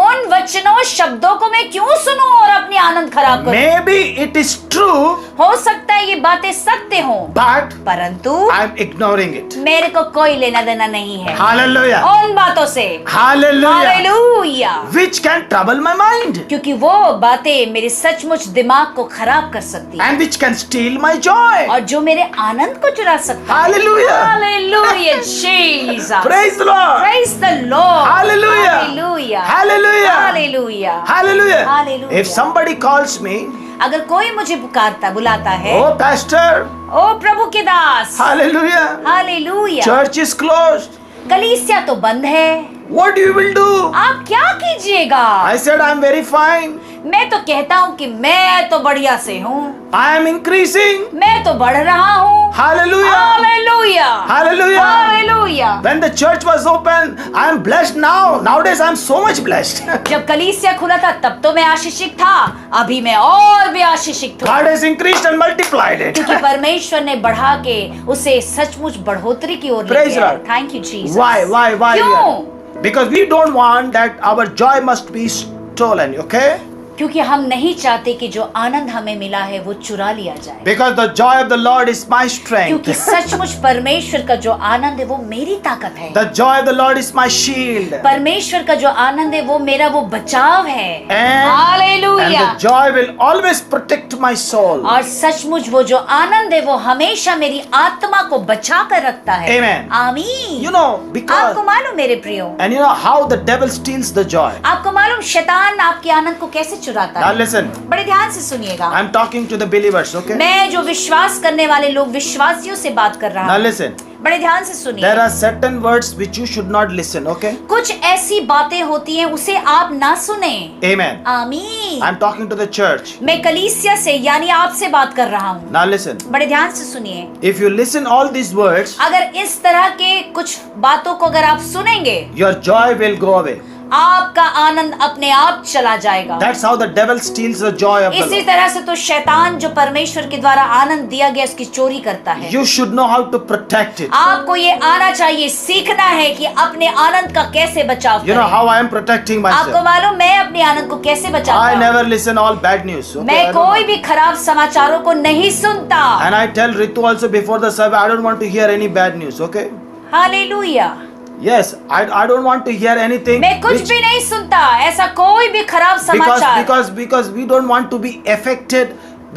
[SPEAKER 1] उन वचनों शब्दों को मैं क्यों सुनूं और अपनी आनंद खराब करूं?
[SPEAKER 2] Maybe it is true,
[SPEAKER 1] हो सकता है ये बातें सत्य हों,
[SPEAKER 2] but
[SPEAKER 1] परंतु
[SPEAKER 2] I'm ignoring it.
[SPEAKER 1] मेरे को कोई लेना देना नहीं है
[SPEAKER 2] Hallelujah.
[SPEAKER 1] उन बातों से।
[SPEAKER 2] Hallelujah.
[SPEAKER 1] Hallelujah.
[SPEAKER 2] Which can trouble my mind
[SPEAKER 1] क्योंकि वो बातें मेरे सचमुच दिमाग को खराब कर सकती है
[SPEAKER 2] and which can steal my joy.
[SPEAKER 1] और जो मेरे आनंद को चुरा सकता है।
[SPEAKER 2] Hallelujah.
[SPEAKER 1] Hallelujah, Jesus.
[SPEAKER 2] Praise the Lord.
[SPEAKER 1] Praise the Lord.
[SPEAKER 2] Hallelujah.
[SPEAKER 1] Hallelujah.
[SPEAKER 2] Hallelujah.
[SPEAKER 1] Hallelujah.
[SPEAKER 2] Hallelujah.
[SPEAKER 1] Hallelujah.
[SPEAKER 2] If somebody calls me,
[SPEAKER 1] अगर कोई मुझे बुलाता है,
[SPEAKER 2] oh pastor,
[SPEAKER 1] ओ प्रभु के दास,
[SPEAKER 2] hallelujah,
[SPEAKER 1] hallelujah,
[SPEAKER 2] church is closed.
[SPEAKER 1] कलीसिया तो बंद है,
[SPEAKER 2] What you will do?
[SPEAKER 1] आप क्या कीजिएगा?
[SPEAKER 2] I said I'm very fine.
[SPEAKER 1] मैं तो कहता हूँ कि मैं तो बढ़िया से हूँ,
[SPEAKER 2] I am increasing.
[SPEAKER 1] मैं तो बढ़ रहा हूँ।
[SPEAKER 2] Hallelujah.
[SPEAKER 1] Hallelujah,
[SPEAKER 2] Hallelujah.
[SPEAKER 1] Hallelujah.
[SPEAKER 2] When the church was open, I am blessed now. Nowadays I am so much blessed.
[SPEAKER 1] जब कलीसिया खुला था तब तो मैं आशीषित था, अभी मैं और भी आशीषित हूँ,
[SPEAKER 2] God has increased and multiplied it.
[SPEAKER 1] क्योंकि परमेश्वर ने बढ़ा के उसे सचमुच बढ़ोतरी की ओर ले
[SPEAKER 2] Praise
[SPEAKER 1] गया।
[SPEAKER 2] Lord.
[SPEAKER 1] Thank you Jesus.
[SPEAKER 2] Why?
[SPEAKER 1] क्यों?
[SPEAKER 2] Because we don't want that our joy must be stolen, okay?
[SPEAKER 1] क्योंकि हम नहीं चाहते कि जो आनंद हमें मिला है वो चुरा लिया जाए।
[SPEAKER 2] Because the joy of the Lord is my strength.
[SPEAKER 1] क्योंकि सचमुच परमेश्वर का जो आनंद है वो मेरी ताकत है।
[SPEAKER 2] The joy of the Lord is my shield.
[SPEAKER 1] परमेश्वर का जो आनंद है वो मेरा वो बचाव है।
[SPEAKER 2] And
[SPEAKER 1] hallelujah.
[SPEAKER 2] the joy will always protect my soul.
[SPEAKER 1] और सचमुच वो जो आनंद है वो हमेशा मेरी आत्मा को बचा कर रखता है।
[SPEAKER 2] Amen.
[SPEAKER 1] आमीन।
[SPEAKER 2] You know, because
[SPEAKER 1] आपको मालूम मेरे प्रियो,
[SPEAKER 2] and you know how the devil steals the joy.
[SPEAKER 1] आपको मालूम शैतान आपके आनंद को कैसे चुराता
[SPEAKER 2] Now
[SPEAKER 1] है।
[SPEAKER 2] listen,
[SPEAKER 1] बड़े ध्यान से सुनिएगा।
[SPEAKER 2] I'm talking to the believers, okay?
[SPEAKER 1] मैं जो विश्वास करने वाले लोग विश्वासियों से बात कर रहा
[SPEAKER 2] Now
[SPEAKER 1] हूँ।
[SPEAKER 2] listen,
[SPEAKER 1] बड़े ध्यान से सुनिए।
[SPEAKER 2] there are certain words which you should not listen, okay?
[SPEAKER 1] कुछ ऐसी बातें होती हैं उसे आप ना सुने।
[SPEAKER 2] Amen.
[SPEAKER 1] आमीन।
[SPEAKER 2] I'm talking to the church.
[SPEAKER 1] मैं कलीसिया से यानी आपसे बात कर रहा हूँ।
[SPEAKER 2] Now listen,
[SPEAKER 1] बड़े ध्यान से सुनिए।
[SPEAKER 2] if you listen all these words,
[SPEAKER 1] अगर इस तरह के कुछ बातों को अगर आप सुनेंगे,
[SPEAKER 2] your joy will go away.
[SPEAKER 1] आपका आनंद अपने आप चला जाएगा।
[SPEAKER 2] That's how the devil steals the joy of the
[SPEAKER 1] इसी
[SPEAKER 2] Lord.
[SPEAKER 1] तरह से तो शैतान जो परमेश्वर के द्वारा आनंद दिया गया उसकी चोरी करता है।
[SPEAKER 2] You should know how to protect it.
[SPEAKER 1] आपको ये आना चाहिए, सीखना है कि अपने आनंद का कैसे बचाव
[SPEAKER 2] You know
[SPEAKER 1] करें।
[SPEAKER 2] how I am protecting
[SPEAKER 1] आपको
[SPEAKER 2] myself.
[SPEAKER 1] मालूम मैं अपने आनंद को कैसे बचाता
[SPEAKER 2] I
[SPEAKER 1] हूँ।
[SPEAKER 2] never listen all bad news. Okay? I
[SPEAKER 1] मैं
[SPEAKER 2] don't
[SPEAKER 1] कोई
[SPEAKER 2] know.
[SPEAKER 1] भी खराब समाचारों को नहीं सुनता।
[SPEAKER 2] And I tell Ritu also before the service, I don't want to hear any bad news. Okay?
[SPEAKER 1] Hallelujah.
[SPEAKER 2] Yes, I don't want to hear anything.
[SPEAKER 1] मैं कुछ
[SPEAKER 2] which-
[SPEAKER 1] भी नहीं सुनता, ऐसा कोई भी खराब समाचार।
[SPEAKER 2] because we don't want to be affected,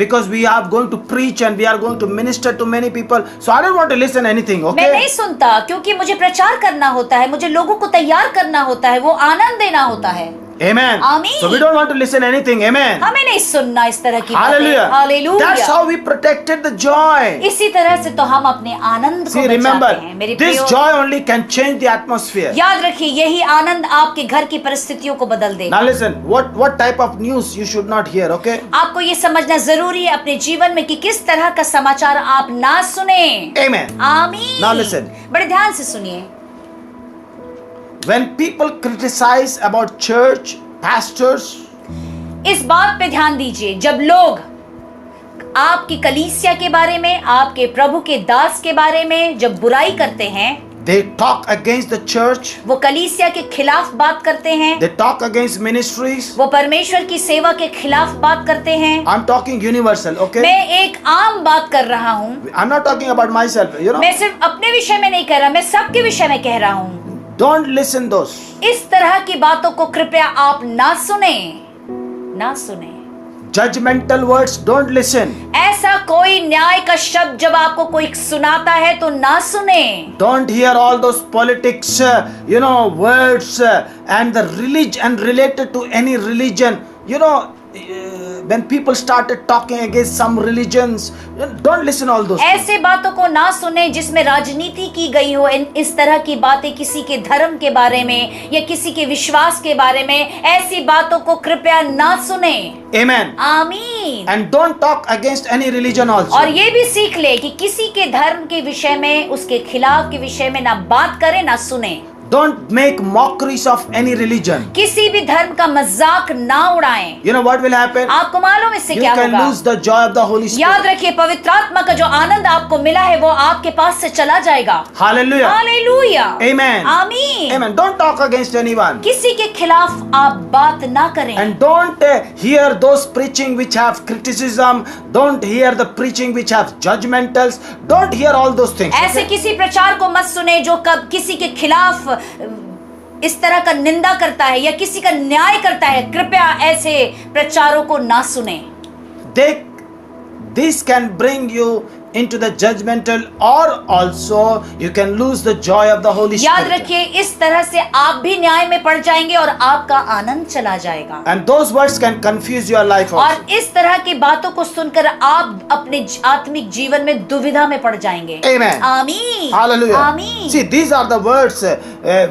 [SPEAKER 2] because we are going to preach and we are going to minister to many people, so I don't want to listen anything.
[SPEAKER 1] मैं
[SPEAKER 2] Okay?
[SPEAKER 1] नहीं सुनता क्योंकि मुझे प्रचार करना होता है, मुझे लोगों को तैयार करना होता है, वो आनंद देना होता है।
[SPEAKER 2] Amen.
[SPEAKER 1] Amen.
[SPEAKER 2] So we don't want to listen anything. Amen.
[SPEAKER 1] हमें नहीं सुनना इस तरह की
[SPEAKER 2] Hallelujah.
[SPEAKER 1] बातें। Hallelujah.
[SPEAKER 2] That's how we protected the joy.
[SPEAKER 1] इसी तरह से तो हम अपने आनंद को
[SPEAKER 2] See, remember,
[SPEAKER 1] बचाते हैं। मेरे
[SPEAKER 2] this
[SPEAKER 1] प्रियो,
[SPEAKER 2] joy only can change the atmosphere.
[SPEAKER 1] याद रखिए यही आनंद आपके घर की परिस्थितियों को बदल देगा।
[SPEAKER 2] Now listen, what type of news you should not hear, okay?
[SPEAKER 1] आपको ये समझना जरूरी है अपने जीवन में कि किस तरह का समाचार आप ना सुने।
[SPEAKER 2] Amen.
[SPEAKER 1] आमीन।
[SPEAKER 2] Now listen.
[SPEAKER 1] बड़े ध्यान से सुनिए।
[SPEAKER 2] When people criticize about church, pastors,
[SPEAKER 1] इस बात पे ध्यान दीजिए, जब लोग आपकी कलीसिया के बारे में, आपके प्रभु के दास के बारे में जब बुराई करते हैं,
[SPEAKER 2] they talk against the church,
[SPEAKER 1] वो कलीसिया के खिलाफ बात करते हैं,
[SPEAKER 2] they talk against ministries.
[SPEAKER 1] वो परमेश्वर की सेवा के खिलाफ बात करते हैं।
[SPEAKER 2] I'm talking universal, okay?
[SPEAKER 1] मैं एक आम बात कर रहा हूँ।
[SPEAKER 2] I'm not talking about myself, you know?
[SPEAKER 1] मैं सिर्फ अपने विषय में नहीं कह रहा, मैं सबके विषय में कह रहा हूँ।
[SPEAKER 2] Don't listen those.
[SPEAKER 1] इस तरह की बातों को कृपया आप ना सुने, ना सुने।
[SPEAKER 2] Judgmental words, don't listen.
[SPEAKER 1] ऐसा कोई न्याय का शब्द जब आपको कोई सुनाता है तो ना सुने।
[SPEAKER 2] Don't hear all those politics, words and the religion and related to any religion. When people started talking against some religions, don't listen all those things.
[SPEAKER 1] ऐसे बातों को ना सुने जिसमें राजनीति की गई हो। इस तरह की बातें किसी के धर्म के बारे में या किसी के विश्वास के बारे में, ऐसी बातों को कृपया ना सुने।
[SPEAKER 2] Amen.
[SPEAKER 1] आमीन।
[SPEAKER 2] And don't talk against any religion also.
[SPEAKER 1] और ये भी सीख ले कि किसी के धर्म के विषय में, उसके खिलाफ के विषय में ना बात करे ना सुने।
[SPEAKER 2] Don't make mockeries of any religion.
[SPEAKER 1] किसी भी धर्म का मजाक ना उड़ाएं।
[SPEAKER 2] You know what will happen?
[SPEAKER 1] आपको मालूम इससे
[SPEAKER 2] You
[SPEAKER 1] क्या
[SPEAKER 2] can
[SPEAKER 1] होगा?
[SPEAKER 2] lose the joy of the Holy
[SPEAKER 1] याद
[SPEAKER 2] Spirit.
[SPEAKER 1] रखिए पवित्र आत्मा का जो आनंद आपको मिला है वो आपके पास से चला जाएगा।
[SPEAKER 2] Hallelujah.
[SPEAKER 1] हालेलुया।
[SPEAKER 2] Amen.
[SPEAKER 1] आमीन।
[SPEAKER 2] Amen. Don't talk against anyone.
[SPEAKER 1] किसी के खिलाफ आप बात ना करें।
[SPEAKER 2] And don't hear those preaching which have criticism. Don't hear the preaching which have judgmentals. Don't hear all those things.
[SPEAKER 1] ऐसे
[SPEAKER 2] Okay?
[SPEAKER 1] किसी प्रचार को मत सुने जो कब किसी के खिलाफ इस तरह का निंदा करता है या किसी का न्याय करता है। कृपया ऐसे प्रचारों को ना सुने।
[SPEAKER 2] This can bring you into the judgmental, or also you can lose the joy of the Holy
[SPEAKER 1] याद
[SPEAKER 2] Spirit.
[SPEAKER 1] रखिए इस तरह से आप भी न्याय में पड़ जाएंगे और आपका आनंद चला जाएगा।
[SPEAKER 2] And those words can confuse your life also.
[SPEAKER 1] और इस तरह की बातों को सुनकर आप अपने आत्मिक जीवन में दुविधा में पड़ जाएंगे।
[SPEAKER 2] Amen.
[SPEAKER 1] आमीन।
[SPEAKER 2] Hallelujah.
[SPEAKER 1] आमीन।
[SPEAKER 2] See, these are the words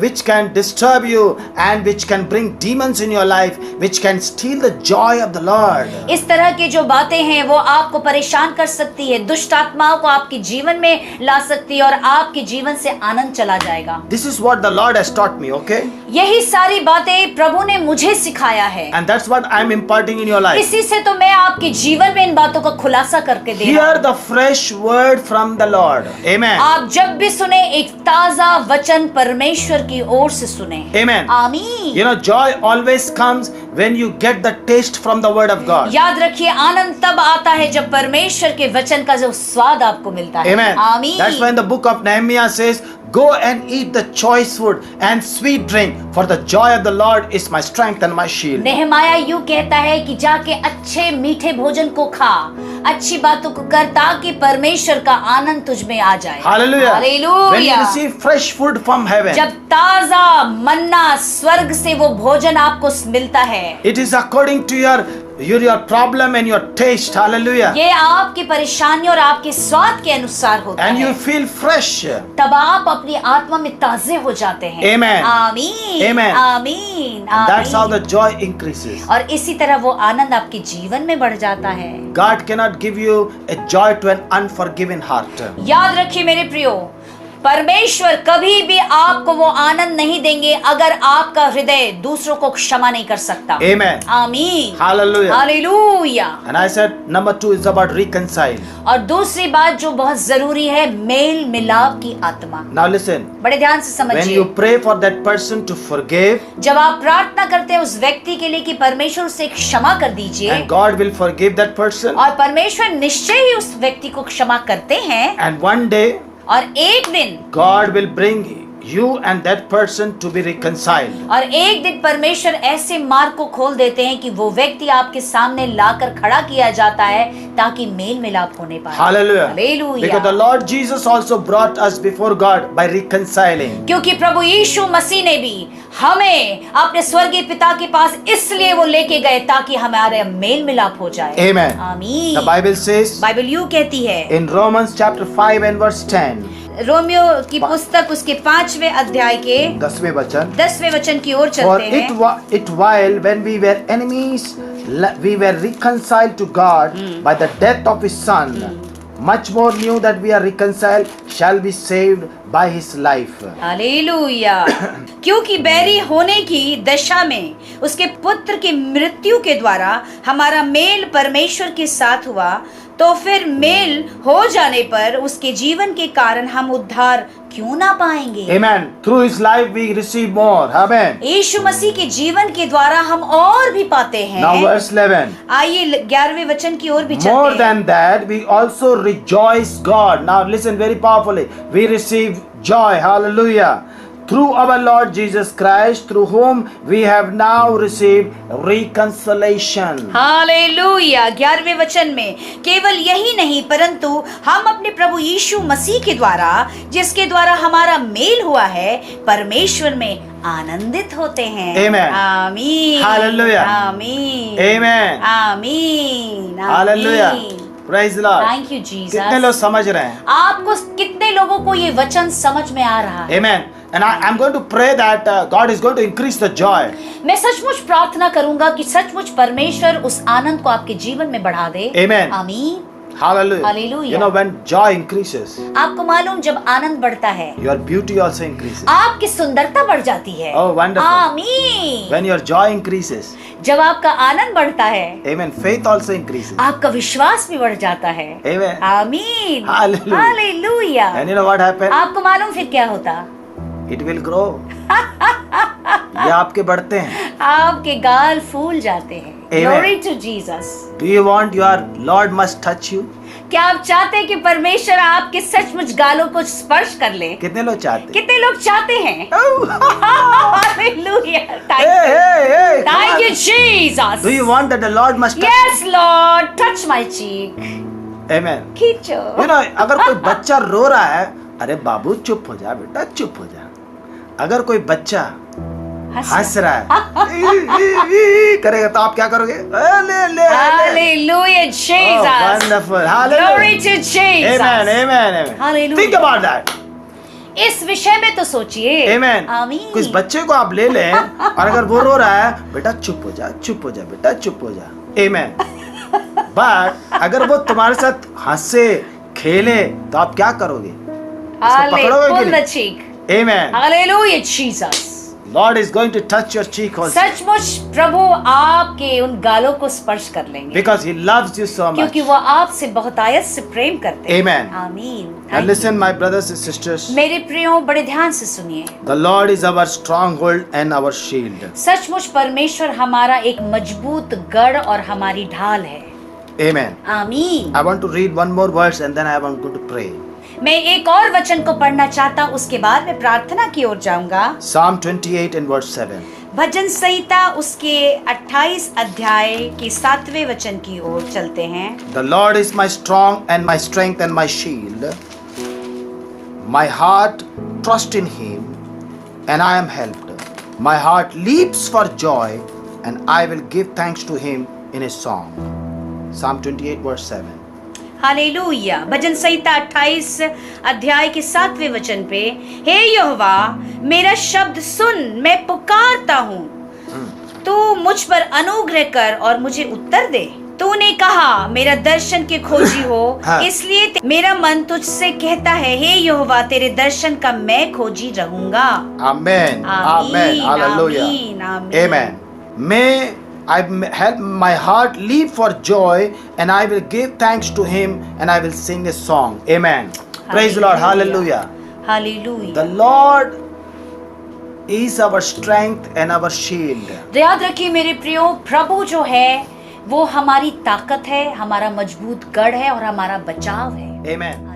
[SPEAKER 2] which can disturb you and which can bring demons in your life, which can steal the joy of the Lord.
[SPEAKER 1] इस तरह की जो बातें हैं वो आपको परेशान कर सकती है, दुष्ट आत्माओं को आपके जीवन में ला सकती है और आपके जीवन से आनंद चला जाएगा।
[SPEAKER 2] This is what the Lord has taught me, okay?
[SPEAKER 1] यही सारी बातें प्रभु ने मुझे सिखाया है,
[SPEAKER 2] And that's what I'm imparting in your life.
[SPEAKER 1] इसी से तो मैं आपके जीवन में इन बातों का खुलासा करके दे रहा
[SPEAKER 2] Hear
[SPEAKER 1] हूं।
[SPEAKER 2] the fresh word from the Lord. Amen.
[SPEAKER 1] आप जब भी सुने एक ताजा वचन परमेश्वर की ओर से सुने।
[SPEAKER 2] Amen.
[SPEAKER 1] आमीन।
[SPEAKER 2] You know, joy always comes when you get the taste from the word of God.
[SPEAKER 1] याद रखिए, आनंद तब आता है जब परमेश्वर के वचन का जो स्वाद आपको मिलता है।
[SPEAKER 2] Amen.
[SPEAKER 1] आमीन।
[SPEAKER 2] That's when the book of Nehemiah says, go and eat the choice food and sweet drink, for the joy of the Lord is my strength and my shield.
[SPEAKER 1] नेहमाया यूं कहता है कि जाके अच्छे मीठे भोजन को खा, अच्छी बातों को कर, ताकि परमेश्वर का आनंद तुझ में आ जाए।
[SPEAKER 2] Hallelujah. When you
[SPEAKER 1] hallelujah.
[SPEAKER 2] receive fresh food from heaven,
[SPEAKER 1] जब ताजा मन्ना स्वर्ग से वो भोजन आपको मिलता है,
[SPEAKER 2] it is according to your problem and your taste. Hallelujah.
[SPEAKER 1] ये आपकी परेशानी और आपके स्वाद के अनुसार होता
[SPEAKER 2] And
[SPEAKER 1] है।
[SPEAKER 2] you feel fresh.
[SPEAKER 1] तब आप अपनी आत्मा में ताजे हो जाते हैं।
[SPEAKER 2] Amen.
[SPEAKER 1] आमीन।
[SPEAKER 2] Amen.
[SPEAKER 1] आमीन।
[SPEAKER 2] That's how
[SPEAKER 1] आमीन।
[SPEAKER 2] the joy increases.
[SPEAKER 1] और इसी तरह वो आनंद आपके जीवन में बढ़ जाता है।
[SPEAKER 2] God cannot give you a joy to an unforgiven heart.
[SPEAKER 1] याद रखिए मेरे प्रियो, परमेश्वर कभी भी आपको वो आनंद नहीं देंगे अगर आपका हृदय दूसरों को क्षमा नहीं कर सकता।
[SPEAKER 2] Amen.
[SPEAKER 1] आमीन।
[SPEAKER 2] Hallelujah.
[SPEAKER 1] Hallelujah.
[SPEAKER 2] And I said, number 2 is about reconcile.
[SPEAKER 1] और दूसरी बात जो बहुत जरूरी है, मेल मिलाप की आत्मा।
[SPEAKER 2] Now listen.
[SPEAKER 1] बड़े ध्यान से
[SPEAKER 2] When
[SPEAKER 1] समझिए।
[SPEAKER 2] you pray for that person to forgive,
[SPEAKER 1] जब आप प्रार्थना करते हैं उस व्यक्ति के लिए कि परमेश्वर उसे क्षमा कर दीजिए,
[SPEAKER 2] and God will forgive that person,
[SPEAKER 1] और परमेश्वर निश्चय ही उस व्यक्ति को क्षमा करते हैं,
[SPEAKER 2] and one day
[SPEAKER 1] और एक दिन
[SPEAKER 2] God will bring you and that person to be reconciled.
[SPEAKER 1] और एक दिन परमेश्वर ऐसे मार्ग को खोल देते हैं कि वो व्यक्ति आपके सामने लाकर खड़ा किया जाता है ताकि मेल मिलाप होने पाए।
[SPEAKER 2] Hallelujah.
[SPEAKER 1] Hallelujah.
[SPEAKER 2] Because the Lord Jesus also brought us before God by reconciling.
[SPEAKER 1] क्योंकि प्रभु यीशु मसीह ने भी हमें अपने स्वर्गीय पिता के पास इसलिए वो लेके गए ताकि हमारे मेल मिलाप हो जाए।
[SPEAKER 2] Amen.
[SPEAKER 1] आमीन।
[SPEAKER 2] The Bible says
[SPEAKER 1] बाइबल यूं कहती है
[SPEAKER 2] in Romans chapter 5 and verse 10,
[SPEAKER 1] Romeo की पुस्तक उसके 5वें अध्याय के
[SPEAKER 2] 10वें वचन,
[SPEAKER 1] 10वें वचन की ओर
[SPEAKER 2] for
[SPEAKER 1] चलते हैं।
[SPEAKER 2] it while when we were enemies we were reconciled to God by the death of his son, much more new that we are reconciled shall be saved by his life.
[SPEAKER 1] Hallelujah. क्योंकि बैरी होने की दशा में उसके पुत्र की मृत्यु के द्वारा हमारा मेल परमेश्वर के साथ हुआ, तो फिर मेल हो जाने पर उसके जीवन के कारण हम उद्धार क्यों ना पाएंगे।
[SPEAKER 2] Amen. Through his life we receive more. Amen.
[SPEAKER 1] यीशु मसीह के जीवन के द्वारा हम और भी पाते हैं।
[SPEAKER 2] Now verse 11.
[SPEAKER 1] आइए 11वें वचन की ओर भी
[SPEAKER 2] More
[SPEAKER 1] चलते हैं।
[SPEAKER 2] than that, we also rejoice God. Now listen very powerfully. We receive joy. Hallelujah. Through our Lord Jesus Christ, through whom we have now received reconciliation.
[SPEAKER 1] Hallelujah. 11वें वचन में केवल यही नहीं परंतु हम अपने प्रभु यीशु मसीह के द्वारा, जिसके द्वारा हमारा मेल हुआ है, परमेश्वर में आनंदित होते हैं।
[SPEAKER 2] Amen.
[SPEAKER 1] आमीन।
[SPEAKER 2] Hallelujah.
[SPEAKER 1] आमीन।
[SPEAKER 2] Amen.
[SPEAKER 1] आमीन।
[SPEAKER 2] Hallelujah. Praise the Lord.
[SPEAKER 1] Thank you Jesus.
[SPEAKER 2] कितने लोग समझ रहे हैं?
[SPEAKER 1] आपको कितने लोगों को ये वचन समझ में आ रहा है?
[SPEAKER 2] Amen. And I'm going to pray that God is going to increase the joy.
[SPEAKER 1] मैं सचमुच प्रार्थना करूंगा कि सचमुच परमेश्वर उस आनंद को आपके जीवन में बढ़ा दे।
[SPEAKER 2] Amen.
[SPEAKER 1] आमीन।
[SPEAKER 2] Hallelujah.
[SPEAKER 1] Hallelujah.
[SPEAKER 2] You know, when joy increases,
[SPEAKER 1] आपको मालूम, जब आनंद बढ़ता है
[SPEAKER 2] your beauty also increases.
[SPEAKER 1] आपकी सुंदरता बढ़ जाती है।
[SPEAKER 2] Oh, wonderful.
[SPEAKER 1] आमीन।
[SPEAKER 2] When your joy increases,
[SPEAKER 1] जब आपका आनंद बढ़ता है,
[SPEAKER 2] amen, faith also increases.
[SPEAKER 1] आपका विश्वास भी बढ़ जाता है।
[SPEAKER 2] Amen.
[SPEAKER 1] आमीन।
[SPEAKER 2] Hallelujah.
[SPEAKER 1] Hallelujah.
[SPEAKER 2] And you know what happened?
[SPEAKER 1] आपको मालूम फिर क्या होता?
[SPEAKER 2] It will grow. ये आपके बढ़ते हैं.
[SPEAKER 1] आपके गाल फूल जाते हैं।
[SPEAKER 2] Amen.
[SPEAKER 1] Glory to Jesus.
[SPEAKER 2] Do you want your Lord must touch you?
[SPEAKER 1] क्या आप चाहते हैं कि परमेश्वर आपके सचमुच गालों को स्पर्श कर ले?
[SPEAKER 2] कितने लोग चाहते हैं?
[SPEAKER 1] कितने लोग चाहते हैं?
[SPEAKER 2] Oh.
[SPEAKER 1] Hallelujah.
[SPEAKER 2] Hey, come
[SPEAKER 1] Thank
[SPEAKER 2] on.
[SPEAKER 1] you, Jesus.
[SPEAKER 2] Do you want that the Lord must touch
[SPEAKER 1] Yes, Lord. Touch my cheek.
[SPEAKER 2] you? Amen.
[SPEAKER 1] खींचो।
[SPEAKER 2] You know, अगर कोई बच्चा रो रहा है, अरे बाबू चुप हो जा बेटा, चुप हो जा. अगर कोई बच्चा हंस रहा है करेगा तो आप क्या करोगे? ले
[SPEAKER 1] Hallelujah, Jesus.
[SPEAKER 2] Oh, wonderful. Hallelujah.
[SPEAKER 1] Glory to Jesus.
[SPEAKER 2] Amen.
[SPEAKER 1] Hallelujah.
[SPEAKER 2] Think about that.
[SPEAKER 1] इस विषय में तो सोचिए।
[SPEAKER 2] Amen.
[SPEAKER 1] आमीन।
[SPEAKER 2] कुछ बच्चे को आप ले लें और अगर वो रो रहा है, बेटा चुप हो जा बेटा चुप हो जा. Amen. But अगर वो तुम्हारे साथ हंसे खेले तो आप क्या करोगे? इसको पकड़ोगे कि
[SPEAKER 1] Pull the
[SPEAKER 2] नहीं?
[SPEAKER 1] cheek.
[SPEAKER 2] Amen.
[SPEAKER 1] Hallelujah, Jesus.
[SPEAKER 2] Lord is going to touch your cheek also.
[SPEAKER 1] सचमुच प्रभु आपके उन गालों को स्पर्श कर लेंगे,
[SPEAKER 2] Because He loves you so much.
[SPEAKER 1] क्योंकि वो आपसे बहुत आयत से प्रेम करते हैं।
[SPEAKER 2] Amen.
[SPEAKER 1] आमीन।
[SPEAKER 2] And listen, my brothers and sisters.
[SPEAKER 1] मेरे प्रियो, बड़े ध्यान से सुनिए।
[SPEAKER 2] The Lord is our stronghold and our shield.
[SPEAKER 1] सचमुच परमेश्वर हमारा एक मजबूत गढ़ और हमारी ढाल है।
[SPEAKER 2] Amen.
[SPEAKER 1] आमीन।
[SPEAKER 2] I want to read one more verse and then I want to pray.
[SPEAKER 1] मैं एक और वचन को पढ़ना चाहता हूँ, उसके बाद मैं प्रार्थना की ओर जाऊंगा।
[SPEAKER 2] Psalm 28 and verse 7.
[SPEAKER 1] भजन संहिता उसके 28 अध्याय के 7वें वचन की ओर चलते हैं।
[SPEAKER 2] The Lord is my strong and my strength and my shield. My heart trusts in Him and I am helped. My heart leaps for joy and I will give thanks to Him in a song. Psalm 28 verse 7.
[SPEAKER 1] Hallelujah. भजन संहिता 28 अध्याय के 7वें वचन पे, हे यहोवा मेरा शब्द सुन, मैं पुकारता हूँ, तू मुझ पर अनुग्रह कर और मुझे उत्तर दे। तूने कहा मेरा दर्शन के खोजी हो, इसलिए मेरा मन तुझसे कहता है, हे यहोवा तेरे दर्शन का मैं खोजी रहूंगा।
[SPEAKER 2] Amen. Amen. Hallelujah. Amen. May I help my heart leap for joy and I will give thanks to Him and I will sing a song. Amen. Praise the Lord. Hallelujah.
[SPEAKER 1] Hallelujah.
[SPEAKER 2] The Lord is our strength and our shield.
[SPEAKER 1] याद रखिए मेरे प्रियो, प्रभु जो है वो हमारी ताकत है, हमारा मजबूत गढ़ है और हमारा बचाव है।
[SPEAKER 2] Amen.